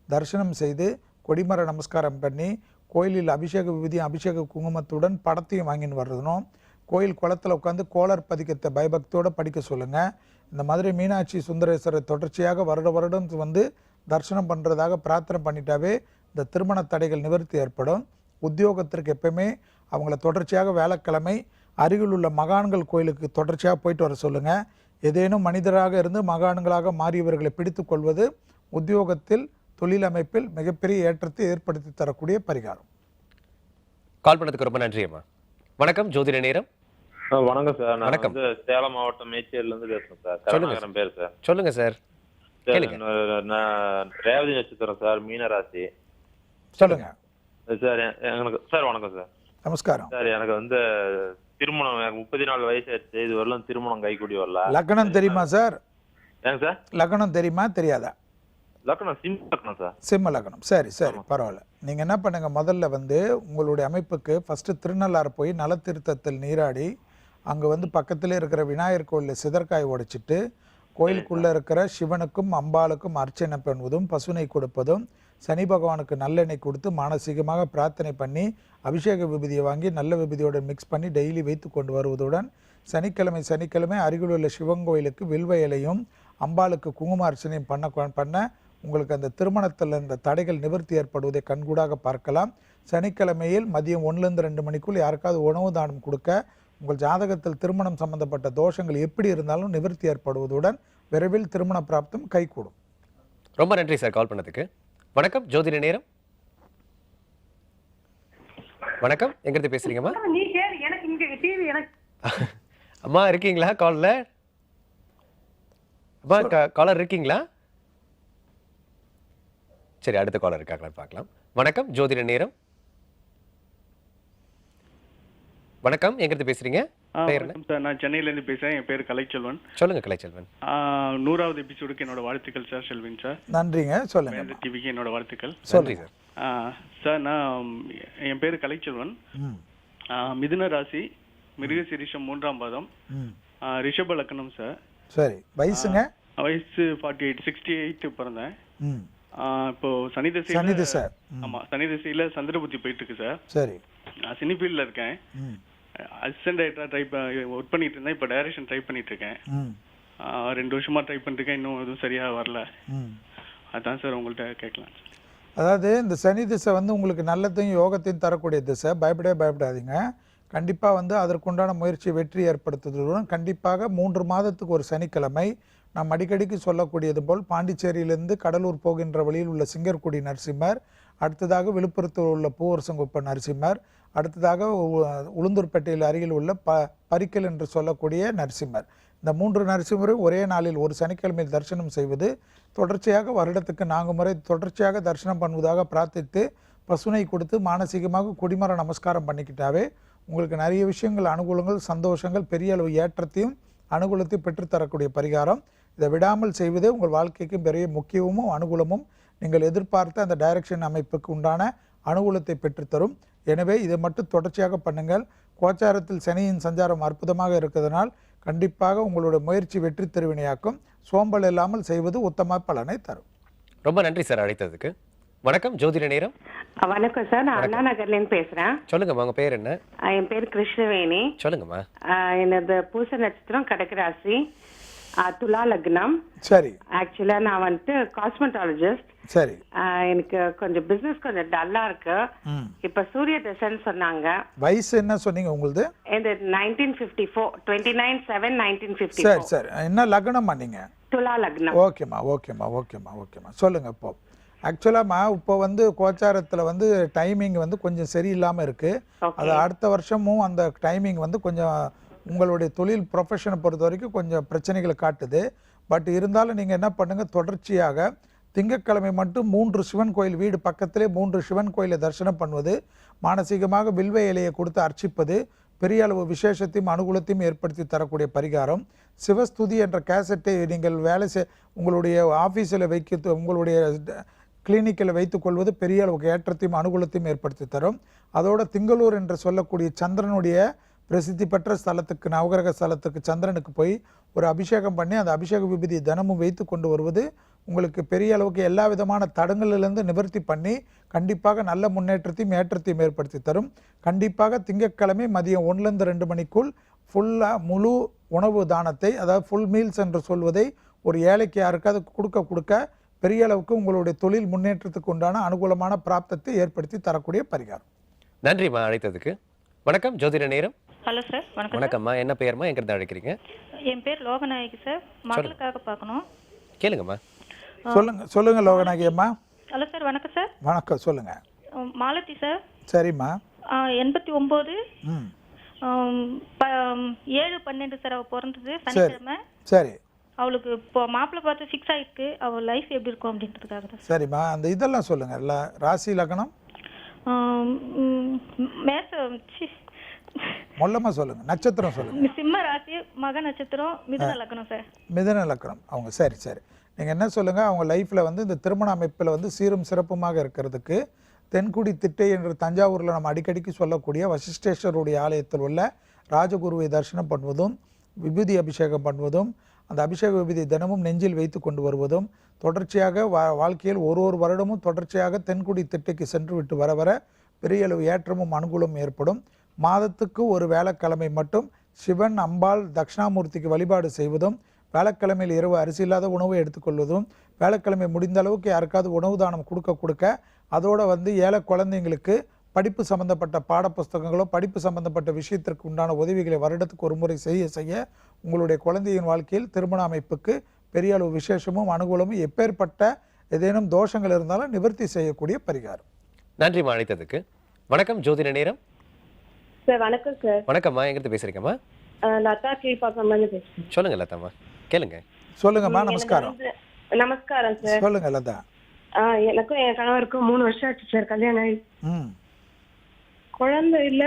தரிசனம் செய்து கொடிமர நமஸ்காரம் பண்ணி கோயிலில் அபிஷேக விபூதி, அபிஷேக குங்குமத்துடன் படத்தையும் வாங்கின்னு வர்றதுனும், கோயில் குளத்தில் உட்காந்து கோளர் பதிக்கத்தை பயபக்தியோடு படிக்க சொல்லுங்கள். இந்த மதுரை மீனாட்சி சுந்தரேஸ்வரர் தொடர்ச்சியாக வருடம் வந்து தரிசனம் பண்ணுறதாக பிரார்த்தனை பண்ணிட்டாவே இந்த திருமண தடைகள் நிவர்த்தி ஏற்படும். உத்தியோகத்திற்கு எப்பவுமே அவங்கள தொடர்ச்சியாக வேலைக்கிழமை அருகில் உள்ள மகான்கள் கோயிலுக்கு தொடர்ச்சியாக போயிட்டு வர சொல்லுங்கள். ஏதேனும் மனிதராக இருந்து மகான்களாக மாறியவர்களை பிடித்து கொள்வது உத்தியோகத்தில், தொழில் அமைப்பில் மிகப்பெரிய ஏற்றத்தை ஏற்படுத்தி தரக்கூடிய பரிகாரம். கால் பண்ணதுக்கு ரொம்ப நன்றி அம்மா. வணக்கம், ஜோதிட நேரம். வணக்கம் சார். நான் வணக்கம். வந்து சேலம் மாவட்டம் மேச்சேரியில இருந்து பேசுறேன் சார். சொல்லுங்க. கருணாகரன் பேர் சார். சொல்லுங்க சார். சார், கேளுங்க. நான் ரேவதி நட்சத்திரம் சார், மீனராசி. சொல்லுங்க சார் எனக்கு சார் வணக்கம் சார். நமஸ்காரம். சார் எனக்கு வந்து திருமணம், எனக்கு 34 வயசு ஆயிடுச்சு. இது வரலாம் திருமணம் கைக்கூடி வரல. லக்னம் தெரியுமா சார்? ஏங்க சார்? லக்னம் தெரியுமா தெரியாதா? லக்னம் சிம் லக்னம் சார். சிம்ம லக்னம். சரி சரி, பரவாயில்ல. நீங்கள் என்ன பண்ணுங்கள், முதல்ல வந்து உங்களுடைய அமைப்புக்கு ஃபஸ்ட்டு திருநள்ளாறு போய் நலத்தீர்த்தத்தில் நீராடி அங்கே வந்து பக்கத்தில் இருக்கிற விநாயகர் கோயிலில் சிதற்காய் உடைச்சிட்டு கோயிலுக்குள்ளே இருக்கிற சிவனுக்கும் அம்பாளுக்கும் அர்ச்சனை பண்ணுவதும் பசுனை கொடுப்பதும் சனி பகவானுக்கு நல்லெண்ணெய் கொடுத்து மானசீகமாக பிரார்த்தனை பண்ணி அபிஷேக விபூதியை வாங்கி நல்ல விபூதியோட மிக்ஸ் பண்ணி டெய்லி வைத்து கொண்டு வருவதுடன் சனிக்கிழமை அருகில் உள்ள சிவன் கோயிலுக்கு வில்வ இலையும் அம்பாளுக்கு குங்கும அர்ச்சனையும் பண்ண உங்களுக்கு அந்த திருமணத்தில் இந்த தடைகள் நிவர்த்தி ஏற்படுவதை கண்கூடாக பார்க்கலாம். சனிக்கிழமையில் மதியம் 1-2 மணிக்குள் யாருக்காவது உணவு தானம் கொடுக்க உங்கள் ஜாதகத்தில் திருமணம் சம்பந்தப்பட்ட தோஷங்கள் எப்படி இருந்தாலும் நிவர்த்தி ஏற்படுவதுடன் விரைவில் திருமண பிராப்தம் கைகூடும். ரொம்ப நன்றி சார் கால் பண்ணதுக்கு. வணக்கம், ஜோதிட நேரம். வணக்கம், எங்கிருந்து பேசுறீங்கம்மா? நீ கேளு, எனக்கு இங்க டிவி எனக்கு. அம்மா இருக்கீங்களா கால்ல? அம்மா காலர் இருக்கீங்களா? சரி, அடுத்த காலர் இருக்காங்களான்னு பார்க்கலாம். வணக்கம், ஜோதிட நேரம். வணக்கம், எங்கிருந்து பேசுறீங்க? பேர் என்ன? சார், நான் சென்னையில இருந்து பேசுறேன். என் பேர் கலைச்செல்வன். சொல்லுங்க கலைச்செல்வன். 100வது எபிசோடுக்கு என்னோட வாழ்த்துக்கள் சார். செல்வன் சார், நன்றிங்க. சொல்லுங்க. இந்த டிவிக்கு என்னோட வாழ்த்துக்கள். சொல்லுங்க சார். நான் என் பேர் கலைச்செல்வன். மிதுன ராசி, மிருகசீரிஷம் 3ஆம் பாதம், ரிஷப லக்னம் சார். சரி, வயசுங்க? வயசு 48, 68 பிறந்தேன். இப்போ சனி திசை. ஆமா, சனி திசையில சந்திர புத்தி போயிட்டு இருக்கு சார். சரி, நான் சினி ஃபீல்ட்ல இருக்கேன். அசிஸ்டன்ட் டைரக்டரா ஒர்க் பண்ணிட்டு இருந்தேன். இப்போ டைரக்ஷன் ட்ரை பண்ணிட்டு இருக்கேன். 2 வருஷமா ட்ரை பண்ணிருக்கேன். இன்னும் எதுவும் சரியா வரல. அதான் சார் உங்கள்கிட்ட கேட்கலாம். அதாவது இந்த சனி திசை வந்து உங்களுக்கு நல்லதையும் யோகத்தையும் தரக்கூடிய திசை. பயப்படாதீங்க. கண்டிப்பாக வந்து அதற்குண்டான முயற்சி வெற்றி ஏற்படுத்துவதுடன் கண்டிப்பாக 3 மாதத்துக்கு ஒரு சனிக்கிழமை நாம் அடிக்கடிக்கு சொல்லக்கூடியது போல் பாண்டிச்சேரியிலிருந்து கடலூர் போகின்ற வழியில் உள்ள சிங்கர்குடி நரசிம்மர், அடுத்ததாக விழுப்புரத்தில் உள்ள பூவரசங்குப்ப நரசிம்மர், அடுத்ததாக உளுந்தூர்பேட்டையில் அருகில் உள்ள பரிக்கல் என்று சொல்லக்கூடிய நரசிம்மர். இந்த 3 நரசிம்மரும் ஒரே நாளில் ஒரு சனிக்கிழமையில் தரிசனம் செய்வது, தொடர்ச்சியாக வருடத்துக்கு 4 முறை தொடர்ச்சியாக தரிசனம் பண்ணுவதாக பிரார்த்தித்து பசுனை கொடுத்து மானசீகமாக கொடிமர நமஸ்காரம் பண்ணிக்கிட்டாவே உங்களுக்கு நிறைய விஷயங்கள், அனுகூலங்கள், சந்தோஷங்கள், பெரிய அளவு ஏற்றத்தையும் அனுகூலத்தையும் பெற்றுத்தரக்கூடிய பரிகாரம். இதை விடாமல் செய்வதே உங்கள் வாழ்க்கைக்கு பெரிய முக்கியமும் அனுகூலமும் நீங்கள் எதிர்பார்த்த அந்த டைரக்ஷன் அமைப்புக்கு உண்டான அனுகூலத்தை பெற்றுத்தரும். எனவே இதை மட்டும் தொடர்ச்சியாக பண்ணுங்கள். கோச்சாரத்தில் சனியின் சஞ்சாரம் அற்புதமாக இருக்கிறதுனால் கண்டிப்பாக உங்களுடைய முயற்சி வெற்றி திருவினையாக்கும். சோம்பல் இல்லாமல் செய்வது உத்தம பலனை தரும். ரொம்ப நன்றி சார் அழைத்ததுக்கு. வணக்கம், ஜோதிட நேரம். வணக்கம் சார், நான் அண்ணா நகர்ல இருந்து பேசுறேன். சொல்லுங்கம்மா, உங்க பேர் என்ன? என் பேர் கிருஷ்ணவேணி. சொல்லுங்கம்மா. என்னது பூச நட்சத்திரம், கடகராசி, துலா லக்னம். சரி. ஆக்சுவலா நான் வந்துட்டு காஸ்மெட்டாலஜிஸ்ட். சரி. எனக்கு கொஞ்சம் பிசினஸ் கொஞ்சம் டல்லா இருக்கு. இப்ப சூரிய தசைன்னு சொன்னாங்க. வயசு என்ன சொன்னீங்க உங்களுது? இந்த 1954, 29/7/1954. சரி சரி. என்ன லக்னம் பண்ணீங்க? துலா லக்னம். ஓகேம்மா. சொல்லுங்க. இப்போ ஆக்சுவலாமா இப்போ வந்து கோச்சாரத்தில் வந்து டைமிங் வந்து கொஞ்சம் சரியில்லாமல் இருக்குது. அது அடுத்த வருஷமும் அந்த டைமிங் வந்து கொஞ்சம் உங்களுடைய தொழில் ப்ரொஃபஷனை பொறுத்த வரைக்கும் கொஞ்சம் பிரச்சனைகளை காட்டுது. பட் இருந்தாலும் நீங்கள் என்ன பண்ணுங்கள், தொடர்ச்சியாக திங்கட்கிழமை மட்டும் 3 சிவன் கோயில், வீடு பக்கத்திலே 3 சிவன் கோயிலை தரிசனம் பண்ணுவது, மானசீகமாக வில்வ இலையை கொடுத்து அர்ச்சிப்பது பெரிய அளவு விசேஷத்தையும் அனுகூலத்தையும் ஏற்படுத்தி தரக்கூடிய பரிகாரம். சிவஸ்துதி என்ற கேசட்டை நீங்கள் உங்களுடைய ஆஃபீஸில் உங்களுடைய கிளினிக்கில் வைத்துக்கொள்வது பெரிய அளவுக்கு ஏற்றத்தையும் அனுகூலத்தையும் ஏற்படுத்தி தரும். அதோட திங்களூர் என்று சொல்லக்கூடிய சந்திரனுடைய பிரசித்தி பெற்ற ஸ்தலத்துக்கு, நவகிரக ஸ்தலத்துக்கு சந்திரனுக்கு போய் ஒரு அபிஷேகம் பண்ணி அந்த அபிஷேக விபூதி தினமும் வைத்து கொண்டு வருவது உங்களுக்கு பெரிய அளவுக்கு எல்லா விதமான தடங்களிலிருந்து நிவர்த்தி பண்ணி கண்டிப்பாக நல்ல முன்னேற்றத்தையும் ஏற்றத்தையும் ஏற்படுத்தி தரும். கண்டிப்பாக திங்கட்கிழமை மதியம் 1-2 மணிக்குள் ஃபுல்லாக முழு உணவு தானத்தை, அதாவது ஃபுல் மீல்ஸ் என்று சொல்வதை ஒரு ஏழைக்கு யாருக்காவது கொடுக்க பெரிய அளவுக்கு உங்களுடைய தொழில் முன்னேற்றத்துக்கு உண்டான அனுகூலமான பிராப்தத்தை ஏற்படுத்தி தரக்கூடிய பரிகாரம். நன்றிம்மா அழைத்ததுக்கு. வணக்கம், ஜோதிட நேரம். Hello sir. வணக்கம். வணக்கம்மா, என்ன பெயர்மா, எங்கிருந்து அழைக்கிறீங்க? என் பேர் லோகநாயகி சார். மகளுக்காக பார்க்கணும். கேளுங்கம்மா. சொல்லுங்க லோகநாயகி அம்மா. Hello sir. வணக்கம் சார். வணக்கம், சொல்லுங்க. மாலதி சார். சரிம்மா. 89 7/12 சார் அவள் பிறந்தது சனிக்கிழமை. சரி அவளுக்கு இப்போ மாப்பிள்ளை பார்த்து ஃபிக்ஸ் ஆகிருக்கு. அவள் லைஃப் எப்படி இருக்கும் அப்படின்றதுக்காக தான். சரிம்மா, அந்த இதெல்லாம் சொல்லுங்கள். ராசி லக்னம் மொல்லமாக சொல்லுங்கள், நட்சத்திரம் சொல்லுங்கள். சிம்ம ராசி, மக நட்சத்திரம், மிதுன லக்னம் சார். மிதுன லக்னம் அவங்க. சரி சரி, நீங்கள் என்ன சொல்லுங்கள், அவங்க லைஃப்பில் வந்து இந்த திருமண அமைப்பில் வந்து சீரும் சிறப்புமாக இருக்கிறதுக்கு தென்குடி திட்டை என்று தஞ்சாவூரில் நம்ம அடிக்கடிக்கு சொல்லக்கூடிய வசிஷ்டேஸ்வருடைய ஆலயத்தில் உள்ள ராஜகுருவை தரிசனம் பண்ணுவதும், விபூதி அபிஷேகம் பண்ணுவதும், அந்த அபிஷேக விபூதி தினமும் நெஞ்சில் வைத்து கொண்டு வருவதும், தொடர்ச்சியாக வாழ்க்கையில் ஒரு வருடமும் தொடர்ச்சியாக தென்குடி திட்டைக்கு சென்று விட்டு வர வர பெரிய அளவு ஏற்றமும் அனுகூலமும் ஏற்படும். மாதத்துக்கு ஒரு வேலைக்கிழமை மட்டும் சிவன், அம்பாள், தட்சிணாமூர்த்திக்கு வழிபாடு செய்வதும், வேலைக்கிழமையில் இரவு அரிசி இல்லாத உணவை எடுத்துக்கொள்வதும், வேலைக்கிழமை முடிந்த அளவுக்கு யாருக்காவது உணவு தானம் கொடுக்க அதோடு வந்து ஏழை குழந்தைங்களுக்கு படிப்பு சம்பந்தப்பட்ட பாடப்புஸ்தகங்களோ படிப்பு சம்பந்தப்பட்ட விஷயத்திற்கு உண்டான உதவிகளை வருடத்துக்கு ஒரு முறை செய்ய உங்களுடைய குழந்தையின் வாழ்க்கையில் திருமண அமைப்புக்கு பெரிய அளவு விசேஷமும் அனுகூலமும் எப்பேற்பட்ட ஏதேனும் தோஷங்கள் இருந்தாலும் நிவர்த்தி செய்யக்கூடிய பரிகாரம். நன்றி அழைத்ததுக்கு. வணக்கம் ஜோதிட நேரம். சார் வணக்கம் சார். வணக்கம்மா, எங்கிருந்து பேசுறீங்கம்மா? லதா கீழ்பாக்கம்ல பேசுறேன். சொல்லுங்க லதாம்மா, கேளுங்க. சொல்லுங்கம்மா. நமஸ்காரம். நமஸ்காரம் சார். சொல்லுங்க லதா. எனக்கும் என் கணவருக்கும் 3 வருஷம் ஆச்சு சார் கல்யாணம் ஆகி. குழந்தை இல்ல.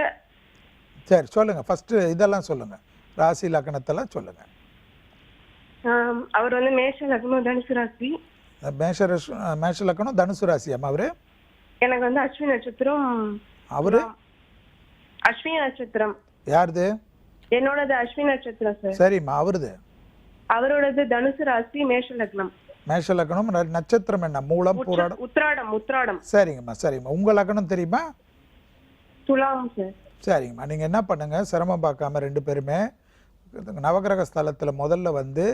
சரி சொல்லுங்க, ஃபர்ஸ்ட் இதெல்லாம் சொல்லுங்க, ராசி லக்னத்தெல்லாம் சொல்லுங்க. அவர் வந்து மேஷ லக்னம் தனுசு ராசி. மேஷ லக்னம் தனுசு ராசி. அம்மா அவரு? எனக்கு வந்து அஸ்வினி நட்சத்திரம். அவரு? அஸ்வினி நட்சத்திரம். யாருது? என்னோடது அஸ்வினி நட்சத்திரம் சார். சரிம்மா. அவருது? அவரோடது தனுசு ராசி, மேஷ லக்னம். மேஷ லக்னம். நட்சத்திரம் என்ன? மூலம், பூராடம், உத்திராடம். உத்திராடம். சரிங்கம்மா சரிங்கம்மா. உங்க லக்னம் தெரியுமா? துலாம் சார். சரிங்கம்மா, நீங்கள் என்ன பண்ணுங்கள், சிரமம் பார்க்காம 2 பேருமே நவகிரக ஸ்தலத்தில் முதல்ல வந்து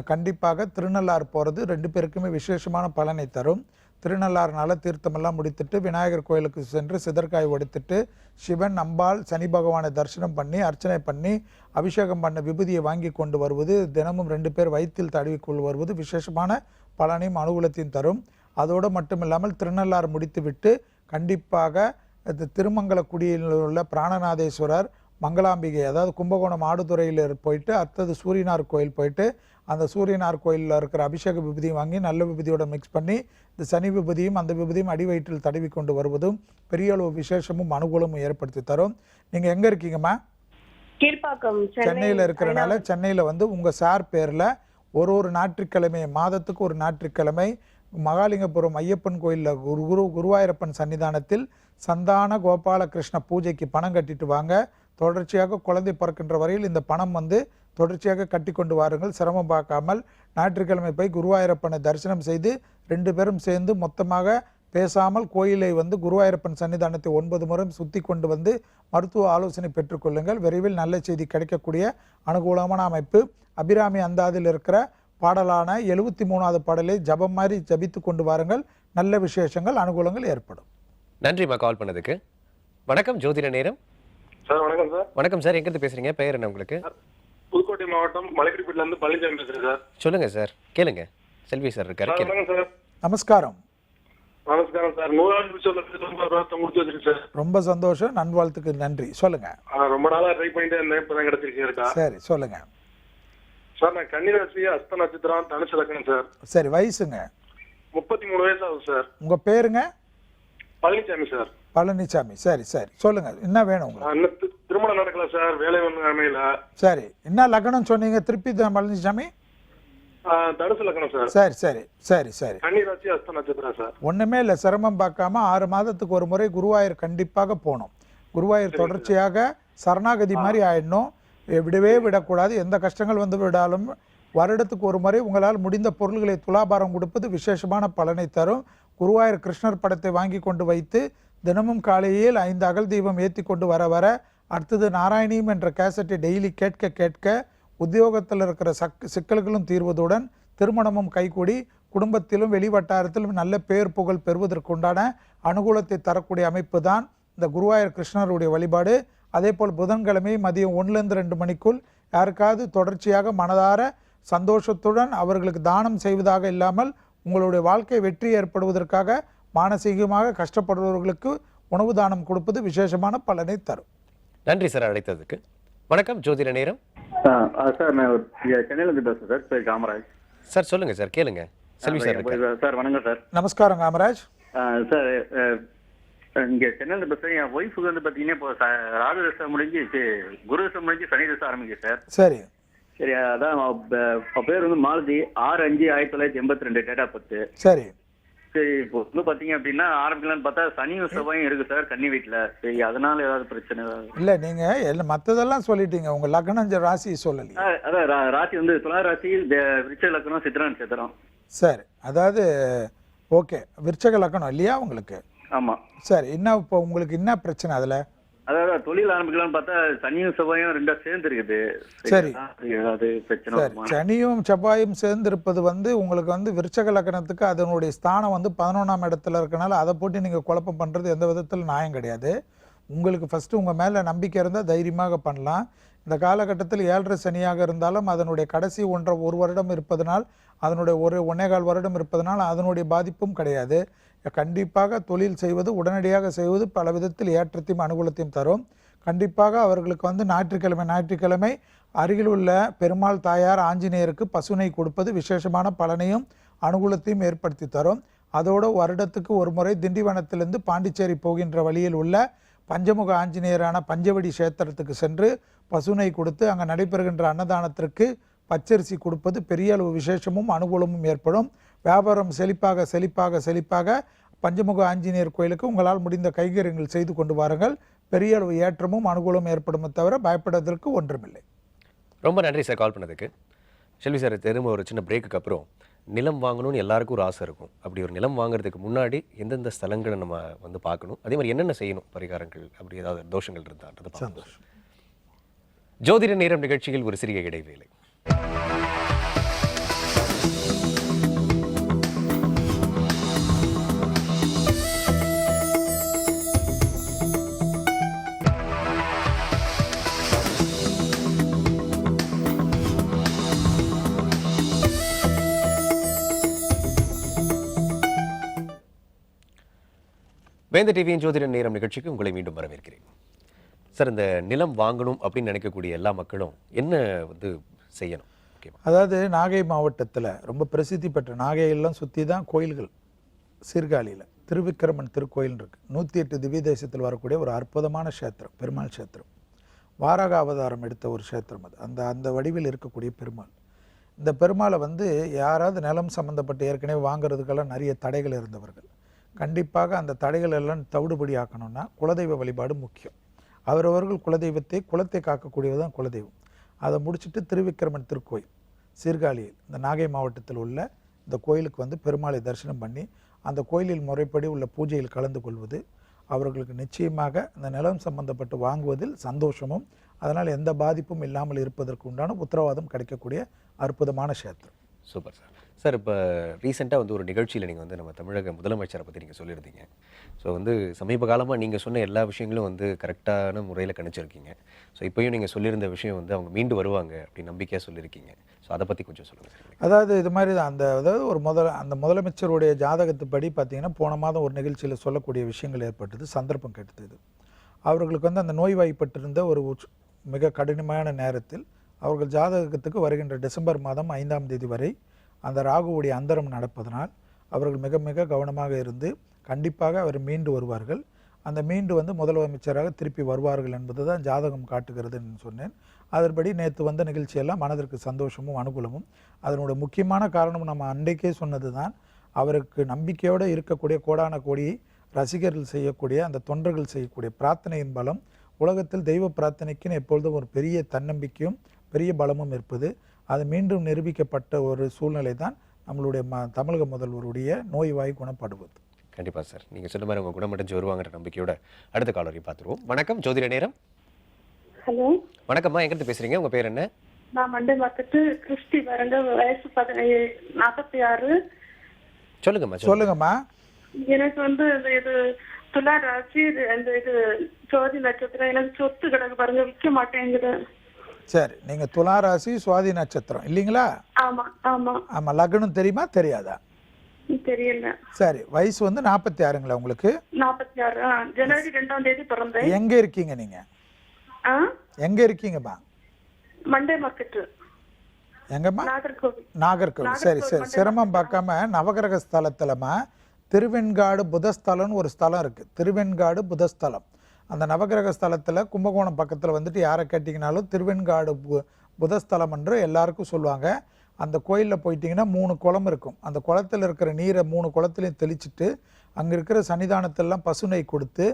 கண்டிப்பாக திருநள்ளாறு போகிறது 2 பேருக்குமே விசேஷமான பலனை தரும். திருநள்ளாறுனால தீர்த்தமெல்லாம் முடித்துட்டு விநாயகர் கோயிலுக்கு சென்று சிதற்காய் ஒடித்துட்டு சிவன், அம்பாள், சனி பகவானை தரிசனம் பண்ணி அர்ச்சனை பண்ணி அபிஷேகம் பண்ண விபூதியை வாங்கி கொண்டு வருவது, தினமும் 2 பேர் வயிற்றில் தடவிக்கொண்டு வருவது விசேஷமான பலனையும் அனுகூலத்தையும் தரும். அதோடு மட்டும் இல்லாமல் திருநள்ளாறு முடித்துவிட்டு கண்டிப்பாக திருமங்கலக்குடியில் உள்ள பிராணநாதேஸ்வரர், மங்களாம்பிகை, அதாவது கும்பகோணம் ஆடுதுறையில் போயிட்டு அடுத்தது சூரியனார் கோயில் போயிட்டு அந்த சூரியனார் கோயிலில் இருக்கிற அபிஷேக விபூதியும் வாங்கி நல்ல விபூதியோட மிக்ஸ் பண்ணி இந்த சனி விபூதியும் அந்த விபூதியும் அடி வயிற்றில் தடவி கொண்டு வருவதும் பெரிய அளவு விசேஷமும் அனுகூலமும் ஏற்படுத்தி தரும். நீங்கள் எங்கே இருக்கீங்கம்மா? கீழ்பாக்கம், சென்னையில் இருக்கிறனால சென்னையில் வந்து உங்கள் சார் பேரில் ஒரு ஞாயிற்றுக்கிழமை, மாதத்துக்கு ஒரு ஞாயிற்றுக்கிழமை மகாலிங்கபுரம் ஐயப்பன் கோயிலில் குருவாயூரப்பன் சன்னிதானத்தில் சந்தான கோபாலகிருஷ்ண பூஜைக்கு பணம் கட்டிட்டு வாங்க. தொடர்ச்சியாக குழந்தை பிறக்கின்ற வரையில் இந்த பணம் வந்து தொடர்ச்சியாக கட்டி கொண்டு வாருங்கள். சிரமம் பார்க்காமல் ஞாயிற்றுக்கிழமை போய் குருவாயூரப்பனை தரிசனம் செய்து 2 பேரும் சேர்ந்து மொத்தமாக பேசாமல் கோயிலை வந்து குருவாயூரப்பன் சன்னிதானத்தை 9 முறை சுற்றி கொண்டு வந்து மருத்துவ ஆலோசனை பெற்றுக்கொள்ளுங்கள். விரைவில் நல்ல செய்தி கிடைக்கக்கூடிய அனுகூலமான அமைப்பு. அபிராமி அந்தாதில் இருக்கிற பாடலான 73வது பாடலை ஜபம் மாதிரி ஜபித்து கொண்டு வாருங்கள். நல்ல விசேஷங்கள் அனுகூலங்கள் ஏற்படும். நன்றிம்மா கால் பண்ணதுக்கு. வணக்கம் ஜோதிட நேரம். சார் வணக்கம் சார். வணக்கம் சார், எங்கிருந்து பேசுறீங்க? பெயர் என்ன உங்களுக்கு? புதுக்கோட்டை மாவட்டம் மலைக்குடிப்பேட்டில இருந்து பழனிசாமி பேசுறேன் சார். சொல்லுங்க சார், கேளுங்க. செல்வி சார் இருக்காரு. வணக்கம் சார். நமஸ்காரம். நமஸ்காரம் சார். 100வது எபிசோட்ல முடிச்சு வச்சிருக்கேன் சார். ரொம்ப சந்தோஷம், நல்வாழ்த்துக்கு நன்றி. சொல்லுங்க. ரொம்ப நாளா ட்ரை பண்ணிட்டே இருந்தேன், இப்பதான் கிடைச்சிருக்கா. சரி சொல்லுங்க சார். நான் கன்னிராசி, அஸ்த நட்சத்திரம், தனுசு லக்னம் சார். சரி, வயசுங்க? 33 வயசு ஆகுது சார். உங்க பேருங்க? பழனிசாமி சார். பழனிசாமி. சரி சரி சொல்லுங்க, என்ன வேணும் உங்களுக்கு? திருமணம் நடக்கல சார், வேலை ஒண்ணு அமையல. சரி, என்ன லக்னம் சொன்னீங்க திருப்பி? பழனிசாமி தனுசு லக்னம் சார். சரி சரி சரி சரி. கன்னிராசி, அஸ்த நட்சத்திரம் சார். ஒண்ணுமே இல்லை, சிரமம் பார்க்காம 6 மாதத்துக்கு ஒரு முறை குருவாயூர் கண்டிப்பாக போகணும். குருவாயூர் தொடர்ச்சியாக சரணாகதி மாதிரி ஆயிடணும். விடவே விடக்கூடாது. எந்த கஷ்டங்கள் வந்து விடாலும் வருடத்துக்கு ஒரு முறை உங்களால் முடிந்த பொருள்களை துலாபாரம் கொடுப்பது விசேஷமான பலனை தரும். குருவாயூர் கிருஷ்ணர் படத்தை வாங்கி கொண்டு வைத்து தினமும் காலையில் 5 அகல் தீபம் ஏற்றி கொண்டு வர வர அடுத்தது நாராயணியம் என்ற கேசட்டை டெய்லி கேட்க கேட்க உத்தியோகத்தில் இருக்கிற சிக்கல்களும் தீர்வதுடன் திருமணமும் கைகூடி குடும்பத்திலும் வெளிவட்டாரத்திலும் நல்ல பேர் புகழ் பெறுவதற்குண்டான அனுகூலத்தை தரக்கூடிய அமைப்பு தான் இந்த குருவாயூர் கிருஷ்ணருடைய வழிபாடு. அதே போல் புதன்கிழமை மதியம் 1லேருந்து 2 மணிக்குள் யாருக்காவது தொடர்ச்சியாக மனதார சந்தோஷத்துடன் அவர்களுக்கு தானம் செய்வதாக இல்லாமல் உங்களுடைய வாழ்க்கை வெற்றி ஏற்படுவதற்காக மானசீகமாக கஷ்டப்படுபவர்களுக்கு உணவு தானம் கொடுப்பது விசேஷமான பலனை தரும். நன்றி சார் அழைத்ததுக்கு. வணக்கம் ஜோதிட நேரம். சார் நான் சென்னையிலேருந்து பேசுகிறேன் சார். பேர் காமராஜ் சார். சொல்லுங்க சார், கேளுங்க. செல்வி சார் இருக்காரு. சார் வணக்கம் சார். நமஸ்காரம் காமராஜ் சார். இங்கே சென்னையில் பேசுகிறேன். என் ஒய்ஃபுக்கு வந்து பார்த்தீங்கன்னா இப்போ ராகு தசை முடிஞ்சு குரு தசை முடிஞ்சு சனி தசை ஆரம்பிக்கு சார். சரி சரி. அதான் பேர் வந்து மாலதி 6/5/1982 டேட் ஆஃப் பர்த். சரி சரி. இப்போ வந்து பார்த்தீங்க அப்படின்னா ஆரம்பிக்கலாம்னு பார்த்தா சனியும் செவ்வாயும் இருக்கு சார் கன்னி வீட்டில். சரி, அதனால ஏதாவது பிரச்சனை இல்லை? நீங்கள் எல்லாம் மற்றதெல்லாம் சொல்லிட்டீங்க, உங்கள் லக்னம் ராசி சொல்லலையே. அதான் ராசி வந்து துலா ராசி, விருச்சிக லக்னம், சித்திர நட்சத்திரம். சரி, அதாவது ஓகே, விருச்சிக லக்னம் இல்லையா உங்களுக்கு? ஆமாம். சரி, என்ன இப்போ உங்களுக்கு என்ன பிரச்சனை அதில்? அதாவது தொழில் ஆரம்பிக்கலாம்னு பார்த்தா சனியும் செவ்வாயும் ரெண்டா சேர்ந்து இருக்குது. சரி, ஏதாவது பிரச்சனை வருமா? சனியும் செவ்வாயும் சேர்ந்து இருப்பது வந்து உங்களுக்கு வந்து விருச்சக லக்னத்துக்கு அதனுடைய ஸ்தானம் வந்து 11ஆம் இடத்துல இருக்கனால அதை போட்டு நீங்கள் குழப்பம் பண்ணுறது எந்த விதத்தில் நியாயம் கிடையாது. உங்களுக்கு ஃபஸ்ட்டு உங்கள் மேலே நம்பிக்கை இருந்தால் தைரியமாக பண்ணலாம். இந்த காலகட்டத்தில் 7.5 சனியாக இருந்தாலும் அதனுடைய கடைசி 1 வருடம் இருப்பதனால், அதனுடைய 1.25 வருடம் இருப்பதனால் அதனுடைய பாதிப்பும் கிடையாது. கண்டிப்பாக தொழில் செய்வது, உடனடியாக செய்வது பல விதத்தில் ஏற்றத்தையும் அனுகூலத்தையும் தரும். கண்டிப்பாக அவர்களுக்கு வந்து ஞாயிற்றுக்கிழமை அருகில் உள்ள பெருமாள் தாயார் ஆஞ்சநேயருக்கு பசுனை கொடுப்பது விசேஷமான பலனையும் அனுகூலத்தையும் ஏற்படுத்தி தரும். அதோடு வருடத்துக்கு ஒரு முறை திண்டிவனத்திலிருந்து பாண்டிச்சேரி போகின்ற வழியில் உள்ள பஞ்சமுக ஆஞ்சநேயரான பஞ்சவடி கஷேத்திரத்துக்கு சென்று பசுனை கொடுத்து அங்கே நடைபெறுகின்ற அன்னதானத்திற்கு பச்சரிசி கொடுப்பது பெரிய அளவு விசேஷமும் அனுகூலமும் ஏற்படும். வியாபாரம் செழிப்பாக செழிப்பாக செழிப்பாக பஞ்சமுக ஆஞ்சநேயர் கோயிலுக்கு உங்களால் முடிந்த கைங்கரியங்கள் செய்து கொண்டு வாருங்கள். பெரிய அளவு ஏற்றமும் அனுகூலமும் ஏற்படுமே தவிர பயப்படுவதற்கு ஒன்றுமில்லை. ரொம்ப நன்றி சார் கால் பண்ணதுக்கு. செல்வி சார், திரும்ப ஒரு சின்ன பிரேக்குக்கு அப்புறம் நிலம் வாங்கணும்னு எல்லாருக்கும் ஒரு ஆசை இருக்கும். அப்படி ஒரு நிலம் வாங்குறதுக்கு முன்னாடி எந்தெந்த ஸ்தலங்களை நம்ம வந்து பார்க்கணும், அதே மாதிரி என்னென்ன செய்யணும், பரிகாரங்கள், அப்படி ஏதாவது தோஷங்கள் இருந்தால் சந்தோஷம். ஜோதிட நேரம் நிகழ்ச்சியில் ஒரு சிறிய இடைவேளை. வேந்த டிவியின் ஜோதிட நேரம் நிகழ்ச்சிக்கு உங்களை மீண்டும் வரவேற்கிறேன். சார், இந்த நிலம் வாங்கணும் அப்படின்னு நினைக்கக்கூடிய எல்லா மக்களும் என்ன வந்து செய்யணும்? அதாவது நாகை மாவட்டத்தில் ரொம்ப பிரசித்தி பெற்ற நாகையெல்லாம் சுற்றி தான் கோயில்கள். சீர்காழியில் திருவிக்கிரமன் திருக்கோயில் இருக்குது. 108 திவ்ய தேசத்தில் வரக்கூடிய ஒரு அற்புதமான க்ஷேத்திரம், பெருமாள் க்ஷேத்திரம். வாராக அவதாரம் எடுத்த ஒரு க்ஷேத்திரம் அது. அந்த வடிவில் இருக்கக்கூடிய பெருமாள். இந்த பெருமாளை வந்து யாராவது நிலம் சம்மந்தப்பட்டு ஏற்கனவே வாங்குறதுக்கெல்லாம் நிறைய தடைகள் இருந்தவர்கள் கண்டிப்பாக அந்த தடைகள் எல்லாம் தவிடுபடி ஆக்கணும்னா குலதெய்வ வழிபாடு முக்கியம். அவரவர்கள் குலத்தை காக்கக்கூடியது தான் குலதெய்வம். அதை முடிச்சுட்டு திருவிக்கிரமன் திருக்கோயில் சீர்காழியில் இந்த நாகை மாவட்டத்தில் உள்ள இந்த கோயிலுக்கு வந்து பெருமாளை தரிசனம் பண்ணி அந்த கோயிலில் முறைப்படி உள்ள பூஜையில் கலந்து கொள்வது அவர்களுக்கு நிச்சயமாக இந்த நிலம் சம்பந்தப்பட்டு வாங்குவதில் சந்தோஷமும் அதனால் எந்த பாதிப்பும் இல்லாமல் இருப்பதற்கு உண்டான உத்தரவாதம் கிடைக்கக்கூடிய அற்புதமான க்ஷேத்திரம். Super sir. சார், இப்போ ரீசெண்டாக வந்து ஒரு நிகழ்ச்சியில் நீங்கள் வந்து நம்ம தமிழக முதலமைச்சரை பற்றி நீங்கள் சொல்லியிருந்தீங்க. ஸோ வந்து சமீப காலமாக நீங்கள் சொன்ன எல்லா விஷயங்களும் வந்து கரெக்டான முறையில் கணிச்சிருக்கீங்க. ஸோ இப்போயும் நீங்கள் சொல்லியிருந்த விஷயம் வந்து அவங்க மீண்டு வருவாங்க அப்படின்னு நம்பிக்கையாக சொல்லியிருக்கீங்க. ஸோ அதை பற்றி கொஞ்சம் சொல்லுங்கள் சார். அதாவது இது மாதிரி தான் அதாவது ஒரு அந்த முதலமைச்சருடைய ஜாதகத்துப்படி பார்த்தீங்கன்னா போன மாதம் ஒரு நிகழ்ச்சியில் சொல்லக்கூடிய விஷயங்கள் ஏற்பட்டது, சந்தர்ப்பம் கெடுத்தது. அவர்களுக்கு வந்து அந்த நோய்வாய்ப்பட்டிருந்த ஒரு மிக கடினமான நேரத்தில் அவர்கள் ஜாதகத்துக்கு வருகின்ற டிசம்பர் மாதம் 5ஆம் தேதி வரை அந்த ராகுவுடைய அந்தரம் நடப்பதனால் அவர்கள் மிக மிக கவனமாக இருந்து கண்டிப்பாக அவர் மீண்டு வருவார்கள். அந்த மீண்டு வந்து முதலமைச்சராக திருப்பி வருவார்கள் என்பது தான் ஜாதகம் காட்டுகிறதுன்னு சொன்னேன். அதன்படி நேற்று வந்த நிகழ்ச்சியெல்லாம் மனதிற்கு சந்தோஷமும் அனுகூலமும். அதனுடைய முக்கியமான காரணம் நம்ம அன்றைக்கே சொன்னது தான், அவருக்கு நம்பிக்கையோடு இருக்கக்கூடிய கோடான கோடி ரசிகர்கள் செய்யக்கூடிய அந்த தொண்டர்கள் செய்யக்கூடிய பிரார்த்தனையின் பலம் உலகத்தில் தெய்வ பிரார்த்தனைக்குன்னு எப்பொழுதும் ஒரு பெரிய தன்னம்பிக்கையும் பெரிய பலமும் இருப்பது. அது மீண்டும் நிரூபிக்கப்பட்ட ஒரு சூழ்நிலை தான் நம்மளுடைய தமிழக முதல்வருடைய நோய்வாய் குணப்படுவது. கண்டிப்பாக சார், நீங்கள் சொன்ன மாதிரி அவங்க குணமடைஞ்சு வருவாங்கிற நம்பிக்கையோட அடுத்த காலரையும் பார்த்துருவோம். வணக்கம் ஜோதிட நேரம். ஹலோ வணக்கம்மா, எங்கிருந்து பேசுறீங்க? உங்கள் பேர் என்ன? நான் மண்டே பார்த்துட்டு கிறிஸ்டி வரங்க, வயசு 46. சொல்லுங்கம்மா. எனக்கு வந்து இது துலா ராசி, இது ஜோதி நட்சத்திரம். எனக்கு சொத்து கிடக்கு பாருங்க, விற்க மாட்டேங்குது. சரி, நீங்கள் துலா ராசி சுவாதி நட்சத்திரம் இல்லைங்களா? ஆமா ஆமா ஆமா. லக்னம் தெரியுமா தெரியாதா? தெரியல. சரி, வயசு வந்து 46ங்களா உங்களுக்கு? 46. ஜனவரி 2ஆம் தேதி பிறந்தேன். எங்க இருக்கீங்க நீங்க? எங்க இருக்கீங்கம்மா? Monday market. எங்கம்மா? நாகர்கோவில். நாகர்கோவில். சரி சரி, சிரமம் பார்க்காம நவகிரக ஸ்தலத்துலமா திருவெண்காடு புதஸ்தலம்னு ஒரு ஸ்தலம் இருக்குது. திருவெண்காடு புதஸ்தலம். அந்த நவகிரக ஸ்தலத்தில் கும்பகோணம் பக்கத்தில் வந்துட்டு யாரை கேட்டிங்கனாலும் திருவெண்காடு புதஸ்தலம் என்று எல்லாருக்கும் சொல்லுவாங்க. அந்த கோயிலில் போயிட்டிங்கன்னா 3 குளம் இருக்கும். அந்த குளத்தில் இருக்கிற நீரை 3 குளத்துலையும் தெளிச்சுட்டு அங்கே இருக்கிற சன்னிதானத்திலலாம் பசுனை கொடுத்து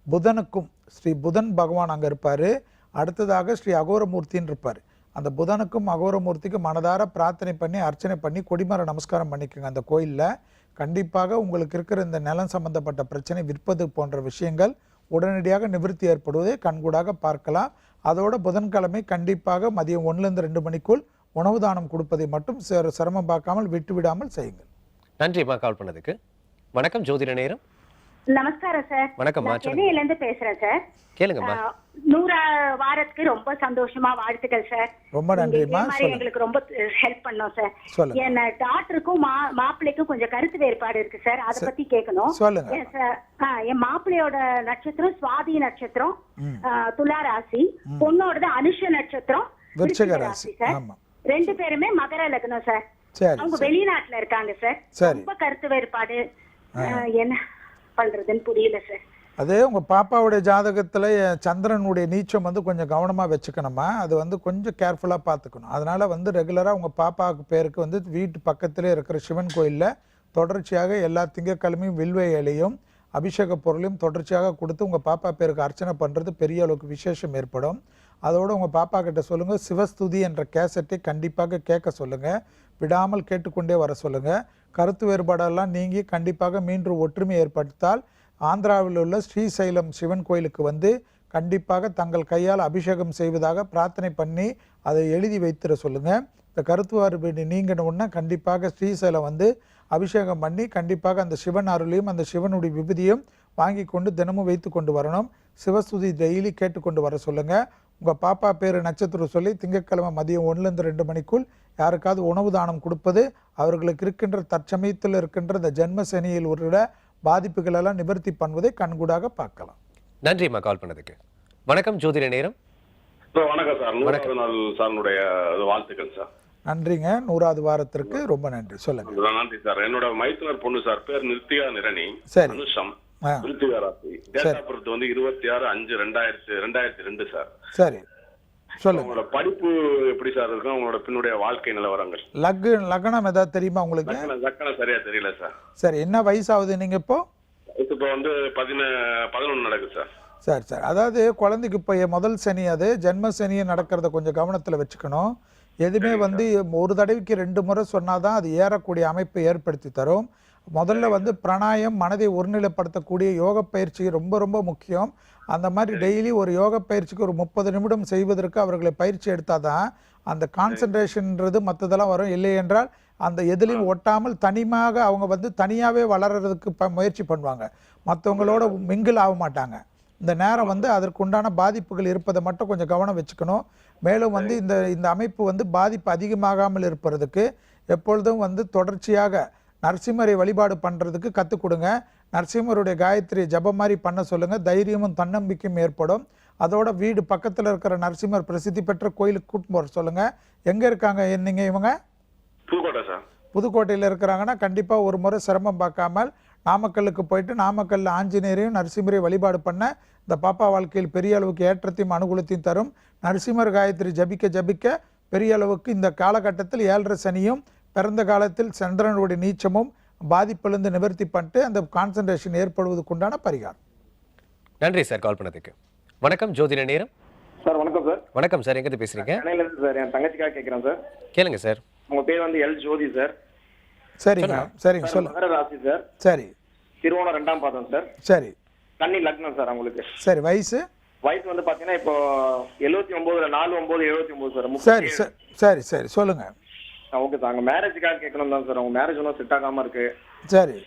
புதனுக்கும், ஸ்ரீ புதன் பகவான் அங்கே இருப்பார். அடுத்ததாக ஸ்ரீ அகோரமூர்த்தின்னு இருப்பார். அந்த புதனுக்கும் அகோரமூர்த்திக்கும் மனதார பிரார்த்தனை பண்ணி அர்ச்சனை பண்ணி கொடிமர நமஸ்காரம் பண்ணிக்கோங்க. அந்த கோயிலில் கண்டிப்பாக உங்களுக்கு இருக்கிற இந்த நிலம் சம்பந்தப்பட்ட பிரச்சனை, விற்பது போன்ற விஷயங்கள் உடனடியாக நிவர்த்தி ஏற்படுவதை கண்கூடாக பார்க்கலாம். அதோட புதன்கிழமை கண்டிப்பாக மதியம் 1லேருந்து 2 மணிக்குள் உணவு தானம் கொடுப்பதை மட்டும் சிரமம் பார்க்காமல் விட்டு விடாமல் செய்யுங்கள். நன்றிம்மா கால் பண்ணதுக்கு. வணக்கம் ஜோதிட நேரம். நமஸ்காரம் சார். வணக்கம். சென்னையில இருந்து பேசுறேன் சார். கேளுங்கம்மா. 100 வாரத்துக்கு ரொம்ப சந்தோஷமா வாழ்த்துக்கள் சார். ரொம்ப நன்றிம்மா. எங்களுக்கு ரொம்ப ஹெல்ப் பண்ணோம் சார். சொல்லுங்க. என் டாக்டருக்கும் மாப்பிள்ளைக்கும் கொஞ்சம் கருத்து வேறுபாடு இருக்கு சார், அதை பத்தி கேட்கணும். சொல்லுங்க. என் மாப்பிள்ளையோட நட்சத்திரம் சுவாதி நட்சத்திரம், துலா ராசி. பொண்ணோடது அனுஷ நட்சத்திரம், விருச்சிக ராசி சார். 2 பேருமே மகர லக்னம் சார். அவங்க வெளிநாட்டுல இருக்காங்க சார். ரொம்ப கருத்து வேறுபாடு, என்ன பண்றதுன்னு புரியல சார். அதே உங்கள் பாப்பாவுடைய ஜாதகத்தில் சந்திரனுடைய நீச்சம் வந்து கொஞ்சம் கவனமாக வச்சுக்கணுமா. அது வந்து கொஞ்சம் கேர்ஃபுல்லாக பார்த்துக்கணும். அதனால் வந்து ரெகுலராக உங்கள் பாப்பாவுக்கு பேருக்கு வந்து வீட்டு பக்கத்திலே இருக்கிற சிவன் கோயிலில் தொடர்ச்சியாக எல்லா திங்கட்கிழமையும் வில்வ இலையும் அபிஷேக பொருளையும் தொடர்ச்சியாக கொடுத்து உங்கள் பாப்பா பேருக்கு அர்ச்சனை பண்ணுறது பெரிய அளவுக்கு விசேஷம் ஏற்படும். அதோடு உங்கள் பாப்பா கிட்ட சொல்லுங்கள், சிவஸ்துதி என்ற கேசட்டை கண்டிப்பாக கேட்க சொல்லுங்கள். விடாமல் கேட்டுக்கொண்டே வர சொல்லுங்கள். கருத்து வேறுபாடெல்லாம் நீங்கி கண்டிப்பாக மீண்டும் ஒற்றுமை ஏற்படுத்தால் ஆந்திராவில் உள்ள ஸ்ரீசைலம் சிவன் கோயிலுக்கு வந்து கண்டிப்பாக தங்கள் கையால் அபிஷேகம் செய்வதாக பிரார்த்தனை பண்ணி அதை எழுதி வைத்திட சொல்லுங்கள். இந்த கருத்து வேறுபாடு நீங்கின கண்டிப்பாக ஸ்ரீசைலம் வந்து அபிஷேகம் பண்ணி கண்டிப்பாக அந்த சிவன் அருளையும் அந்த சிவனுடைய விபூதியும் வாங்கி கொண்டு தினமும் வைத்து கொண்டு வரணும். சிவஸ்துதி டெய்லி கேட்டுக்கொண்டு வர சொல்லுங்கள். உங்கள் பாப்பா பேர் நட்சத்திரம் சொல்லி திங்கட்கிழமை மதியம் 1லேருந்து 2 மணிக்குள் யாருக்காவது உணவு தானம் கொடுப்பது அவர்களுக்கு இருக்கின்ற தற்சமயத்தில் இருக்கின்ற இந்த ஜென்ம சனியில் உள்ள பாதிப்புகளெல்லாம் நிவர்த்தி பண்ணுவதை கண்கூடாக பார்க்கலாம். நன்றிம்மா கால் பண்ணதுக்கு. வணக்கம் ஜோதிட நேரம். வணக்கம் சார். 100வது நாள் சாருடைய வாழ்த்துக்கள் சார். நன்றிங்க. 100வது வாரத்திற்கு ரொம்ப நன்றி. சொல்லுங்க. நன்றி சார். என்னோட மைத்துனர் பொண்ணு சார், பேர் நிருத்திகா நிரணி. சரி. அனுஷம், விருச்சிக ராசி. டேட் ஆஃப் பர்த் வந்து 26/5/2002 சார். சரி, சொல்லுங்க. உங்களோட படிப்பு எப்படி சார் இருக்கும்? உங்களோட பின்னுடைய வாழ்க்கை நிலவரங்கள். லக்னம் ஏதாவது தெரியுமா உங்களுக்கு? லக்னம் சரியா தெரியல சார். சரி, என்ன வயசாகுது நீங்க இப்போ? இப்போ வந்து 11 நடக்குது சார். சரி சரி. அதாவது குழந்தைக்கு இப்போ முதல் சனி, அது ஜென்ம சனியை நடக்கிறத கொஞ்சம் கவனத்தில் வச்சுக்கணும். எதுவுமே வந்து ஒரு தடவைக்கு 2 முறை சொன்னாதான் அது ஏறக்கூடிய அமைப்பை ஏற்படுத்தி தரும். முதல்ல வந்து பிராணாயம், மனதை ஒருநிலைப்படுத்தக்கூடிய யோக பயிற்சி ரொம்ப ரொம்ப முக்கியம். அந்த மாதிரி டெய்லி ஒரு யோக பயிற்சிக்கு ஒரு 30 நிமிடம் செய்வதற்கு அவர்களை பயிற்சி எடுத்தால் தான் அந்த கான்சன்ட்ரேஷன்ன்றது மற்றதெல்லாம் வரும். இல்லை என்றால் அந்த எதுலையும் ஒட்டாமல் தனியாக அவங்க வந்து தனியாகவே வளர்கிறதுக்கு முயற்சி பண்ணுவாங்க. மற்றவங்களோட மிங்கிள் ஆக மாட்டாங்க. இந்த நேரம் வந்து அதற்குண்டான பாதிப்புகள் இருப்பதை மட்டும் கொஞ்சம் கவனம் வச்சுக்கணும். மேலும் வந்து இந்த அமைப்பு வந்து பாதிப்பு அதிகமாகாமல் இருப்பதற்கு எப்பொழுதும் வந்து தொடர்ச்சியாக நரசிம்மரை வழிபாடு பண்ணுறதுக்கு கற்றுக் கொடுங்க. நரசிம்மருடைய காயத்ரி ஜபம் மாதிரி பண்ண சொல்லுங்கள். தைரியமும் தன்னம்பிக்கையும் ஏற்படும். அதோட வீடு பக்கத்தில் இருக்கிற நரசிம்மர் பிரசித்தி பெற்ற கோயிலுக்கு கூட்டு போகிற சொல்லுங்கள். எங்கே இருக்காங்க நீங்கள் இவங்க? புதுக்கோட்டை சார். புதுக்கோட்டையில் இருக்கிறாங்கன்னா கண்டிப்பாக ஒரு முறை சிரமம் பார்க்காமல் நாமக்கல்லுக்கு போயிட்டு நாமக்கல்ல ஆஞ்சநேயரையும் நரசிம்மரையும் வழிபாடு பண்ண இந்த பாப்பா வாழ்க்கையில் பெரிய அளவுக்கு ஏற்றத்தையும் அனுகூலத்தையும் தரும். நரசிம்மர் காயத்ரி ஜபிக்க ஜபிக்க பெரிய அளவுக்கு இந்த காலகட்டத்தில் 7.5 சனியும் பிறந்த காலத்தில் சந்திரனுடைய நீச்சமும் பாதிப்பிலிருந்து நிவர்த்தி பண்ணிட்டு அந்த கான்சன்ட்ரேஷன் ஏற்படுவதற்குண்டான பரிகாரம். நன்றி சார் கால் பண்ணதுக்கு. வணக்கம் ஜோதிட நேரம். சார் வணக்கம் சார். வணக்கம் சார், எங்கிருந்து பேசுறீங்க? சென்னையிலேருந்து சார். என் தங்கச்சிக்காக கேட்குறேன் சார். கேளுங்க சார். உங்க பேர் வந்து எல் ஜோதி சார். சரிங்க சரிங்க சொல்லுங்க. மகர ராசி சார். சரி. திருவோணம் 2ஆம் பாதம் சார். சரி. கன்னி லக்னம் சார் அவங்களுக்கு. சரி. வயசு வந்து பாத்தீங்கன்னா இப்போ 79 4/9/79 சார். சரி சரி சரி சொல்லுங்க. Okay sir. அங்கே மேரேஜுக்காக கேட்கணும் தான் சார். அவங்க மேரேஜ் ஒன்றும் செட் ஆகாமல் இருக்கு. சரி.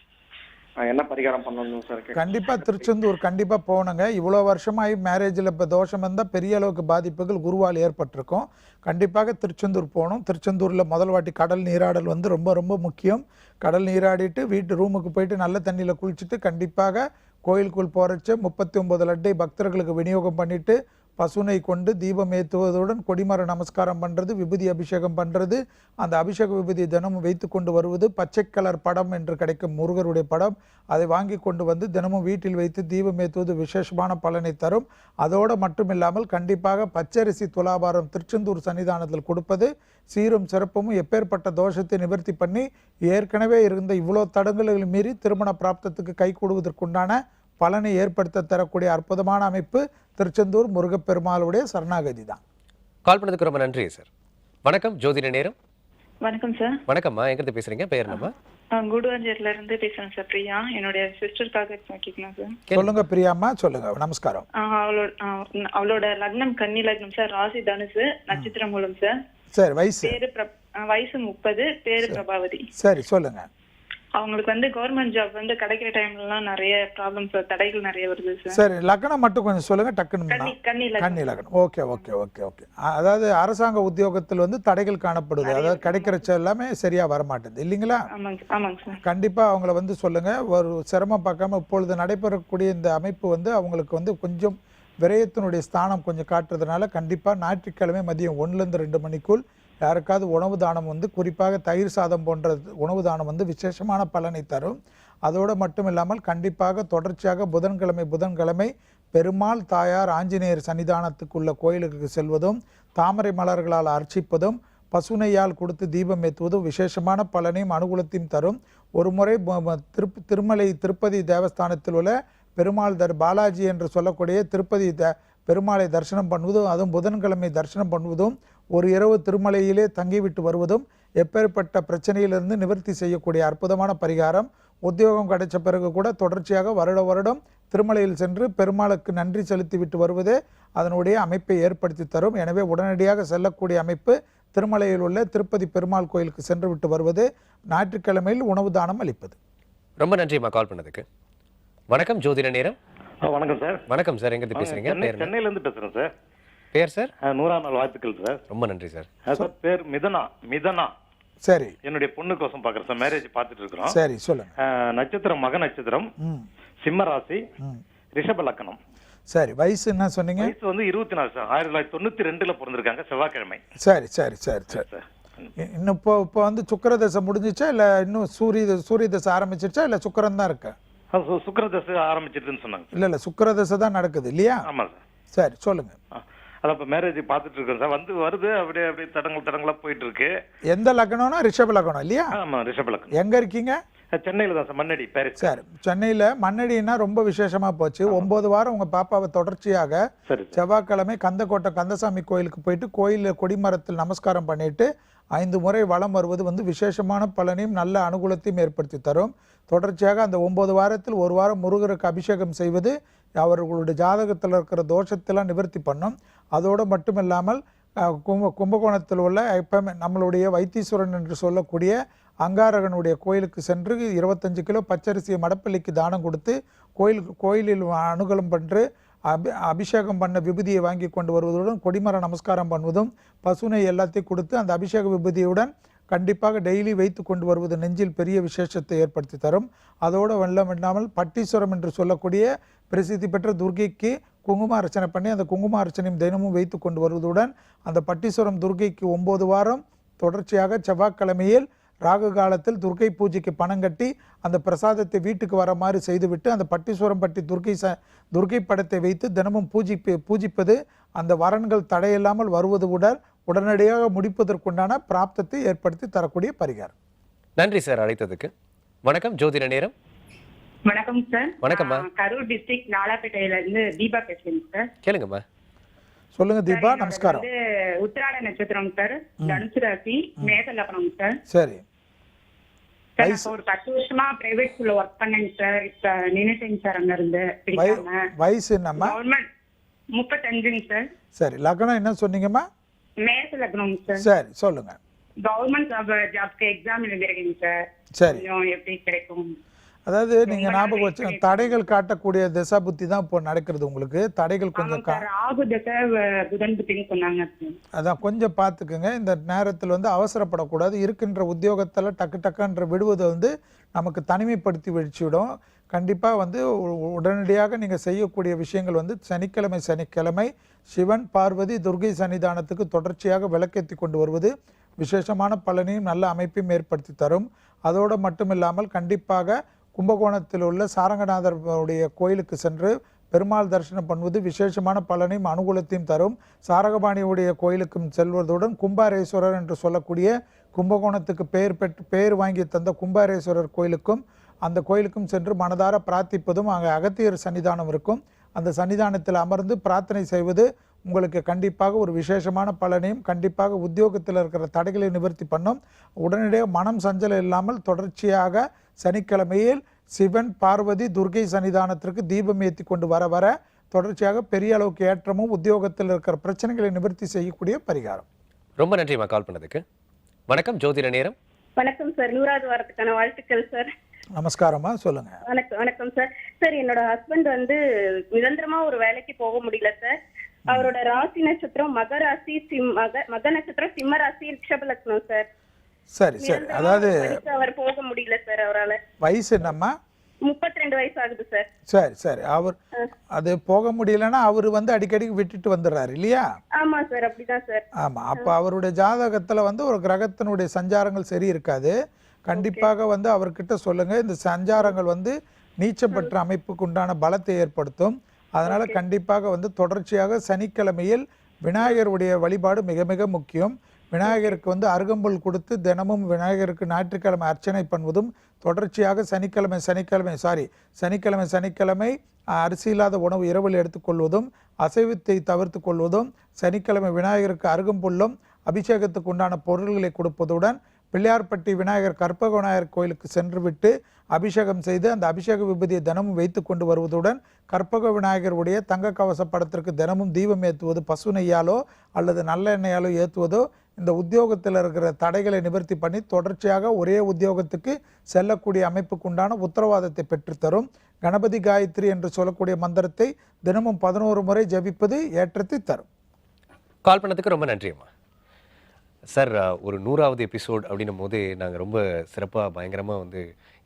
என்ன பரிகாரம் பண்ணணும் சார்? கண்டிப்பாக திருச்செந்தூர் கண்டிப்பாக போகணுங்க. இவ்வளோ வருஷமாகி மேரேஜில் இப்போ தோஷம் வந்தால் பெரிய அளவுக்கு பாதிப்புகள் குருவால் ஏற்பட்டிருக்கும். கண்டிப்பாக திருச்செந்தூர் போகணும். திருச்செந்தூரில் முதல் வாட்டி கடல் நீராடல் வந்து ரொம்ப ரொம்ப முக்கியம். கடல் நீராடிட்டு வீட்டு ரூமுக்கு போயிட்டு நல்ல தண்ணியில் குளிச்சுட்டு கண்டிப்பாக கோயிலுக்குள் போகிறச்சு 39 லட்டை பக்தர்களுக்கு விநியோகம் பண்ணிவிட்டு பசுனை கொண்டு தீபம் ஏற்றுவதுடன் கொடிமர நமஸ்காரம் பண்ணுறது, விபூதி அபிஷேகம் பண்ணுறது, அந்த அபிஷேக விபூதி தினமும் வைத்து கொண்டு வருவது, பச்சை கலர் படம் என்று கிடைக்கும் முருகருடைய படம், அதை வாங்கி கொண்டு வந்து தினமும் வீட்டில் வைத்து தீபம் ஏற்றுவது விசேஷமான பலனை தரும். அதோடு மட்டுமில்லாமல் கண்டிப்பாக பச்சரிசி துலாபாரம் திருச்செந்தூர் சன்னிதானத்தில் கொடுப்பது சீரும் சிறப்பும் எப்பேற்பட்ட தோஷத்தை நிவர்த்தி பண்ணி ஏற்கனவே இருந்த இவ்வளோ தடங்களை மீறி திருமண பிராப்தத்துக்கு கை கூடுவதற்குண்டான பலனை ஏற்படுத்த தரக்கூடிய அற்புதமான அமைப்பு திருச்செந்தூர் முருகப்பெருமாளுடைய சரணாகதி தான். கால் பண்ணதுக்கு ரொம்ப நன்றி சார். வணக்கம், ஜோதிட நேரம். வணக்கம் சார். வணக்கம்மா, எங்கிருந்து பேசுறீங்க? பேர் என்னம்மா? குடுவாஞ்சேரில இருந்து பேசுறேன் சார். பிரியா, என்னுடைய சிஸ்டருக்காக கேட்கலாம் சார். சொல்லுங்க பிரியாம்மா, சொல்லுங்க. நமஸ்காரம். அவளோட லக்னம் கன்னி லக்னம் சார், ராசி தனுசு, நட்சத்திரம் மூலம் சார். சரி, வயசு? வயசு 30, பேரு பிரபாவதி. சரி, சொல்லுங்க. அவங்களுக்கு கவர்மெண்ட் ஜாப் கிடைக்கிற டைம்லலாம் நிறைய ப்ராப்ளம்ஸ், தடைகள் நிறைய வருது சார். சரி, லக்னம் மட்டும் கொஞ்சம் சொல்லுங்க டக்குன்னு. கன்னி லக்னம். Okay okay okay okay. அதாவது அரசாங்க உத்தியோகத்தில் தடைகள் காணப்படுது, அதாவது கிடைக்கிற எல்லாமே சரியா வர மாட்டேது இல்லைங்களா? ஆமாங்க சார். கண்டிப்பா அவங்கள சொல்லுங்க, ஒரு சிரமம் பார்க்காம இப்பொழுது நடைபெறக்கூடிய இந்த அமைப்பு அவங்களுக்கு கொஞ்சம் விரயத்தினுடைய ஸ்தானம் கொஞ்சம் காட்டுறதுனால கண்டிப்பா ஞாயிற்றுக்கிழமை மதியம் 1லேருந்து 2 மணிக்குள் யாருக்காவது உணவு தானம் குறிப்பாக தயிர் சாதம் போன்ற உணவு தானம் விசேஷமான பலனை தரும். அதோடு மட்டும் இல்லாமல் கண்டிப்பாக தொடர்ச்சியாக புதன்கிழமை பெருமாள் தாயார் ஆஞ்சநேயர் சன்னிதானத்துக்குள்ள கோயிலுக்கு செல்வதும், தாமரை மலர்களால் அர்ச்சிப்பதும், பசுனையால் கொடுத்து தீபம் ஏற்றுவதும் விசேஷமான பலனையும் அனுகூலத்தையும் தரும். ஒரு முறை திருப்பதி தேவஸ்தானத்தில் உள்ள பெருமாள் பாலாஜி என்று சொல்லக்கூடிய திருப்பதி பெருமாளை தரிசனம் பண்ணுவதும், அதுவும் புதன்கிழமை தரிசனம் பண்ணுவதும், ஒரு இரவு திருமலையிலே தங்கிவிட்டு வருவதும் எப்பேற்பட்ட பிரச்சனையிலிருந்து நிவர்த்தி செய்யக்கூடிய அற்புதமான பரிகாரம். உத்தியோகம் கிடைச்ச பிறகு கூட தொடர்ச்சியாக வருடம் திருமலையில் சென்று பெருமாளுக்கு நன்றி செலுத்திவிட்டு வருவதே அதனுடைய அமைப்பை ஏற்படுத்தி தரும். எனவே உடனடியாக செல்லக்கூடிய அமைப்பு திருமலையில் உள்ள திருப்பதி பெருமாள் கோயிலுக்கு சென்று விட்டு வருவது, ஞாயிற்றுக்கிழமையில் உணவு தானம் அளிப்பது. ரொம்ப நன்றிம்மா கால் பண்ணதுக்கு. வணக்கம், ஜோதிட நேரம். வணக்கம் சார். வணக்கம் சார், எங்கிருந்து பேசுறீங்க? சென்னையில இருந்து பேசுறேன் சார். பேர் சார்? 100ஆம் நாள் வாழ்த்துக்கள் சார். ரொம்ப நன்றி சார். சார் பேர் மிதனா. சரி. என்னுடைய பொண்ணுக்கோசம் பாக்குறேன் சார், மேரேஜ் பார்த்துட்டு இருக்கிறோம். சரி, சொல்லுங்க. நட்சத்திரம் மக நட்சத்திரம், சிம்ம ராசி, ரிஷப லக்னம். சரி, வயசு என்ன சொன்னீங்க? வயசு 24 சார். 1992ல பிறந்திருக்காங்க, செவ்வாய்க்கிழமை. சரி சரி சரி சரி. இன்னும் இப்போ சுக்கிரதசை முடிஞ்சிச்சா இல்ல இன்னும் சூரிய தசை ஆரம்பிச்சிருச்சா இல்ல சுக்கிரன் தான் இருக்கா? சுக்கிரதசை ஆரம்பிச்சிட்டுன்னு சொன்னாங்க. இல்ல சுக்கிரதசை தான் நடக்குது இல்லையா? ஆமா சார். சரி, சொல்லுங்க. அதான் இப்ப மேரேஜ் பார்த்துட்டு இருக்கோம் சார். வருது அப்படியே தடங்களா போயிட்டு இருக்கு. எந்த லக்னம்னா ரிஷப லக்னம் இல்லையா? ஆமா, ரிஷப லக்னம். எங்க இருக்கீங்க? சென்னையில தான் சார், மண்ணடி, பாரிஸ். சரி, சென்னையில மண்ணடினா ரொம்ப விசேஷமா போச்சு. 9 வாரம் உங்க பாப்பாவை தொடர்ச்சியாக செவ்வாய்க்கிழமை கந்தக்கோட்டை கந்தசாமி கோயிலுக்கு போயிட்டு கோயிலில் கொடிமரத்தில் நமஸ்காரம் பண்ணிட்டு 5 முறை வலம் வருவது விசேஷமான பலனையும் நல்ல அனுகூலத்தையும் ஏற்படுத்தி தரும். தொடர்ச்சியாக அந்த 9 வாரத்தில் 1 வாரம் முருகருக்கு அபிஷேகம் செய்வது அவர்களுடைய ஜாதகத்தில் இருக்கிற தோஷத்தெல்லாம் நிவர்த்தி பண்ணும். அதோடு மட்டுமில்லாமல் கும்பகோணத்தில் உள்ள எப்பவுமே நம்மளுடைய வைத்தீஸ்வரன் என்று சொல்லக்கூடிய அங்காரகனுடைய கோயிலுக்கு சென்று 25 கிலோ பச்சரிசியை மடப்பள்ளிக்கு தானம் கொடுத்து கோயிலில் அனுகூலம் பண்ணு அபிஷேகம் பண்ண விபூதியை வாங்கி கொண்டு வருவதுடன் கொடிமர நமஸ்காரம் பண்ணுவதும், பசுனை எல்லாத்தையும் கொடுத்து அந்த அபிஷேக விபூதியுடன் கண்டிப்பாக டெய்லி வைத்து கொண்டு வருவது நெஞ்சில் பெரிய விசேஷத்தை ஏற்படுத்தி தரும். அதோடு வெள்ளமில்லாமல் பட்டீஸ்வரம் என்று சொல்லக்கூடிய பிரசித்தி பெற்ற துர்கைக்கு குங்கும அர்ச்சனை பண்ணி அந்த குங்கும அர்ச்சனையும் தினமும் வைத்து கொண்டு வருவதுடன் அந்த பட்டீஸ்வரம் துர்கைக்கு 9 வாரம் தொடர்ச்சியாக செவ்வாய்க்கிழமையில் ராகு காலத்தில் துர்கை பூஜைக்கு பணம் கட்டி அந்த பிரசாதத்தை வீட்டுக்கு வர மாதிரி செய்துவிட்டு அந்த பட்டீஸ்வரம் பட்டி துர்கை படத்தை வைத்து தினமும் பூஜிப்பது அந்த வரன்கள் தடையில்லாமல் வருவதுடன் உடனடியாக முடிப்பதற்குண்டான பிராப்தத்தை ஏற்படுத்தி தரக்கூடிய பரிகாரம். நன்றி சார் அழைத்ததுக்கு. வணக்கம், ஜோதிட நேரம். வணக்கம் சார். வணக்கம்மா. கரூர் டிஸ்ட்ரிக்ட் நாலாப்பேட்டையில இருந்து தீபா பேசுறேன் சார். கேளுங்கம்மா. சொல்லுங்க தீபா. நமஸ்காரம். உத்திராட நட்சத்திரம் சார், தனுசு ராசி, மேக லக்னம் சார். சரி. ஒரு 10 வருஷமா பிரைவேட் ஸ்கூல்ல ஒர்க் பண்ணேங்க சார். இப்ப நின்னுட்டேங்க சார் அங்க இருந்து. வயசு என்னம்மா? கவர்மெண்ட் 35ங்க சார். சரி, லக்னம் என்ன சொன்னீங்கம்மா? மேக லக்னம் சார். சரி, சொல்லுங்க. கவர்மெண்ட் ஜாப்க்கு எக்ஸாம் எழுதிருக்கீங்க சார். சரி, எப்படி கிடைக்கும்? அதாவது நீங்க ஞாபகம் வச்சு தடைகள் காட்டக்கூடிய திசா புத்தி தான் இப்போ நடக்கிறது உங்களுக்கு. தடைகள் கொஞ்சம் ராகு தசை புதன் புத்தின்னு சொன்னாங்க. அதான் கொஞ்சம் பார்த்துக்குங்க. இந்த நேரத்தில் வந்து அவசரப்படக்கூடாது. இருக்கின்ற உத்தியோகத்தில் டக்கு டக்குன்ற விடுவதை வந்து நமக்கு தனிமைப்படுத்தி வச்சுவிடும். கண்டிப்பாக வந்து உடனடியாக நீங்கள் செய்யக்கூடிய விஷயங்கள் வந்து சனிக்கிழமை சிவன் பார்வதி துர்கை சன்னிதானத்துக்கு தொடர்ச்சியாக விளக்கேற்றி கொண்டு வருவது விசேஷமான பலனையும் நல்ல அமைப்பையும் ஏற்படுத்தி தரும். அதோடு மட்டும் இல்லாமல் கண்டிப்பாக கும்பகோணத்தில் உள்ள சாரங்கநாதருடைய கோயிலுக்கு சென்று பெருமாள் தரிசனம் பண்ணுவது விசேஷமான பலனையும் அனுகூலத்தையும் தரும். சாரகபாணியுடைய கோயிலுக்கும் செல்வதுடன் கும்பாரேஸ்வரர் என்று சொல்லக்கூடிய கும்பகோணத்துக்கு பெயர் வாங்கி தந்த கும்பாரேஸ்வரர் கோயிலுக்கும் அந்த கோயிலுக்கும் சென்று மனதார பிரார்த்திப்பதும் அங்கே அகத்தியர் சன்னிதானம் இருக்கும். அந்த சன்னிதானத்தில் அமர்ந்து பிரார்த்தனை செய்வது உங்களுக்கு கண்டிப்பாக ஒரு விசேஷமான பலனையும் கண்டிப்பாக உத்தியோகத்தில் இருக்கிற தடைகளை நிவர்த்தி பண்ணும். உடனடியாக மனம் சஞ்சலம் இல்லாமல் தொடர்ச்சியாக சனிக்கிழமையில் சிவன் பார்வதி துர்கை சன்னிதானத்திற்கு தீபம் ஏற்றி கொண்டு வர தொடர்ச்சியாக பெரிய அளவுக்கு ஏற்றமும் உத்தியோகத்தில் இருக்கிற பிரச்சனைகளை நிவர்த்தி செய்யக்கூடிய பரிகாரம். ரொம்ப நன்றிமா கால் பண்ணதுக்கு. வணக்கம் ஜோதிட நேரம். வணக்கம் சார். 100வது வாரத்துக்கான வாழ்த்துக்கள் சார். நமஸ்காரமா, சொல்லுங்க. வணக்கம் சார். சார் என்னோட ஹஸ்பண்ட் வந்து நிரந்தரமா ஒரு வேலைக்கு போக முடியல சார். அவரோட ராசி நட்சத்திரம் மக ராசி மக நட்சத்திரம் சிம்ம ராசி ரிஷப லக்னம் சார். சரி சரி. அதாவது அவர் போக முடியல சார். அவரால வயசு என்னம்மா? 32 வயசு ஆகுது சார். சரி சரி. அவர் அது போக முடியலன்னா அவர் வந்து அடிக்கடி விட்டுட்டு வந்துடுறாரு இல்லையா? ஆமா சார், அப்படிதான் சார். ஆமா. அப்போ அவருடைய ஜாதகத்துல வந்து ஒரு கிரகத்தினுடைய சஞ்சாரங்கள் சரி இருக்காது. கண்டிப்பாக வந்து அவர்கிட்ட சொல்லுங்க. இந்த சஞ்சாரங்கள் வந்து நீச்சம் பெற்ற அமைப்புக்கு உண்டான பலத்தை ஏற்படுத்தும். அதனால கண்டிப்பாக வந்து தொடர்ச்சியாக சனிக்கிழமையில் விநாயகருடைய வழிபாடு மிக மிக முக்கியம். விநாயகருக்கு வந்து அருகம்புல் கொடுத்து தினமும் விநாயகருக்கு ஞாயிற்றுக்கிழமை அர்ச்சனை பண்ணுவதும் தொடர்ச்சியாக சனிக்கிழமை அரிசி இல்லாத உணவு இரவில் எடுத்துக்கொள்வதும் அசைவத்தை தவிர்த்து கொள்வதும் சனிக்கிழமை விநாயகருக்கு அருகம்புல்லும் அபிஷேகத்துக்கு உண்டான பொருள்களை கொடுப்பதுடன் பிள்ளையார்பட்டி விநாயகர் கற்பக விநாயகர் கோயிலுக்கு சென்று விட்டு அபிஷேகம் செய்து அந்த அபிஷேக விபூதியை தினமும் வைத்து கொண்டு வருவதுடன் கற்பக விநாயகருடைய தங்க கவச படத்திற்கு தினமும் தீபம் ஏற்றுவது பசு நெய்யாலோ அல்லது நல்ல எண்ணெயாலோ ஏற்றுவதோ இந்த உத்தியோகத்தில் இருக்கிற தடைகளை நிவர்த்தி பண்ணி தொடர்ச்சியாக ஒரே உத்தியோகத்துக்கு செல்லக்கூடிய அமைப்புக்கு உண்டான உத்தரவாதத்தை பெற்றுத்தரும். கணபதி காயத்ரி என்று சொல்லக்கூடிய மந்திரத்தை தினமும் 11 முறை ஜபிப்பது ஏற்றத்தை தரும். கால் பண்ணதுக்கு ரொம்ப நன்றி அம்மா. சார், ஒரு 100வது எபிசோட் அப்படின்னும் போது நாங்கள் ரொம்ப சிறப்பாக பயங்கரமாக வந்து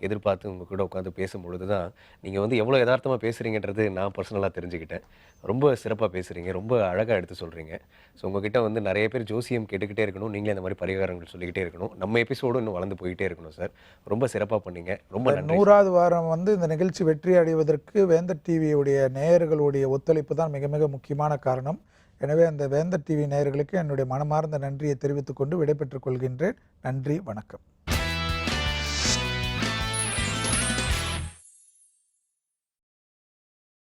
எதிர்பார்த்து உங்கள் கூட உட்காந்து பேசும்பொழுது தான் நீங்கள் வந்து எவ்வளோ யதார்த்தமாக பேசுகிறீங்கன்றது நான் பர்சனலாக தெரிஞ்சுக்கிட்டேன். ரொம்ப சிறப்பாக பேசுகிறீங்க, ரொம்ப அழகாக எடுத்து சொல்கிறீங்க. ஸோ உங்ககிட்ட வந்து நிறைய பேர் ஜோசியம் கேட்டுக்கிட்டே இருக்கணும், நீங்களே இந்த மாதிரி பரிகாரங்கள் சொல்லிக்கிட்டே இருக்கணும், நம்ம எபிசோடு இன்னும் வளர்ந்து போயிட்டே இருக்கணும் சார். ரொம்ப சிறப்பாக பண்ணீங்க, ரொம்ப நன்றி. 100வது வாரம் வந்து இந்த நிகழ்ச்சி வெற்றி அடைவதற்கு வேந்தர் டிவியுடைய நேயர்களுடைய ஒத்துழைப்பு தான் மிக மிக முக்கியமான காரணம். எனவே அந்த வேந்தர் டிவி நேயர்களுக்கு என்னுடைய மனமார்ந்த நன்றியை தெரிவித்துக் கொண்டு விடைபெற்றுக் கொள்கின்றேன். நன்றி, வணக்கம்.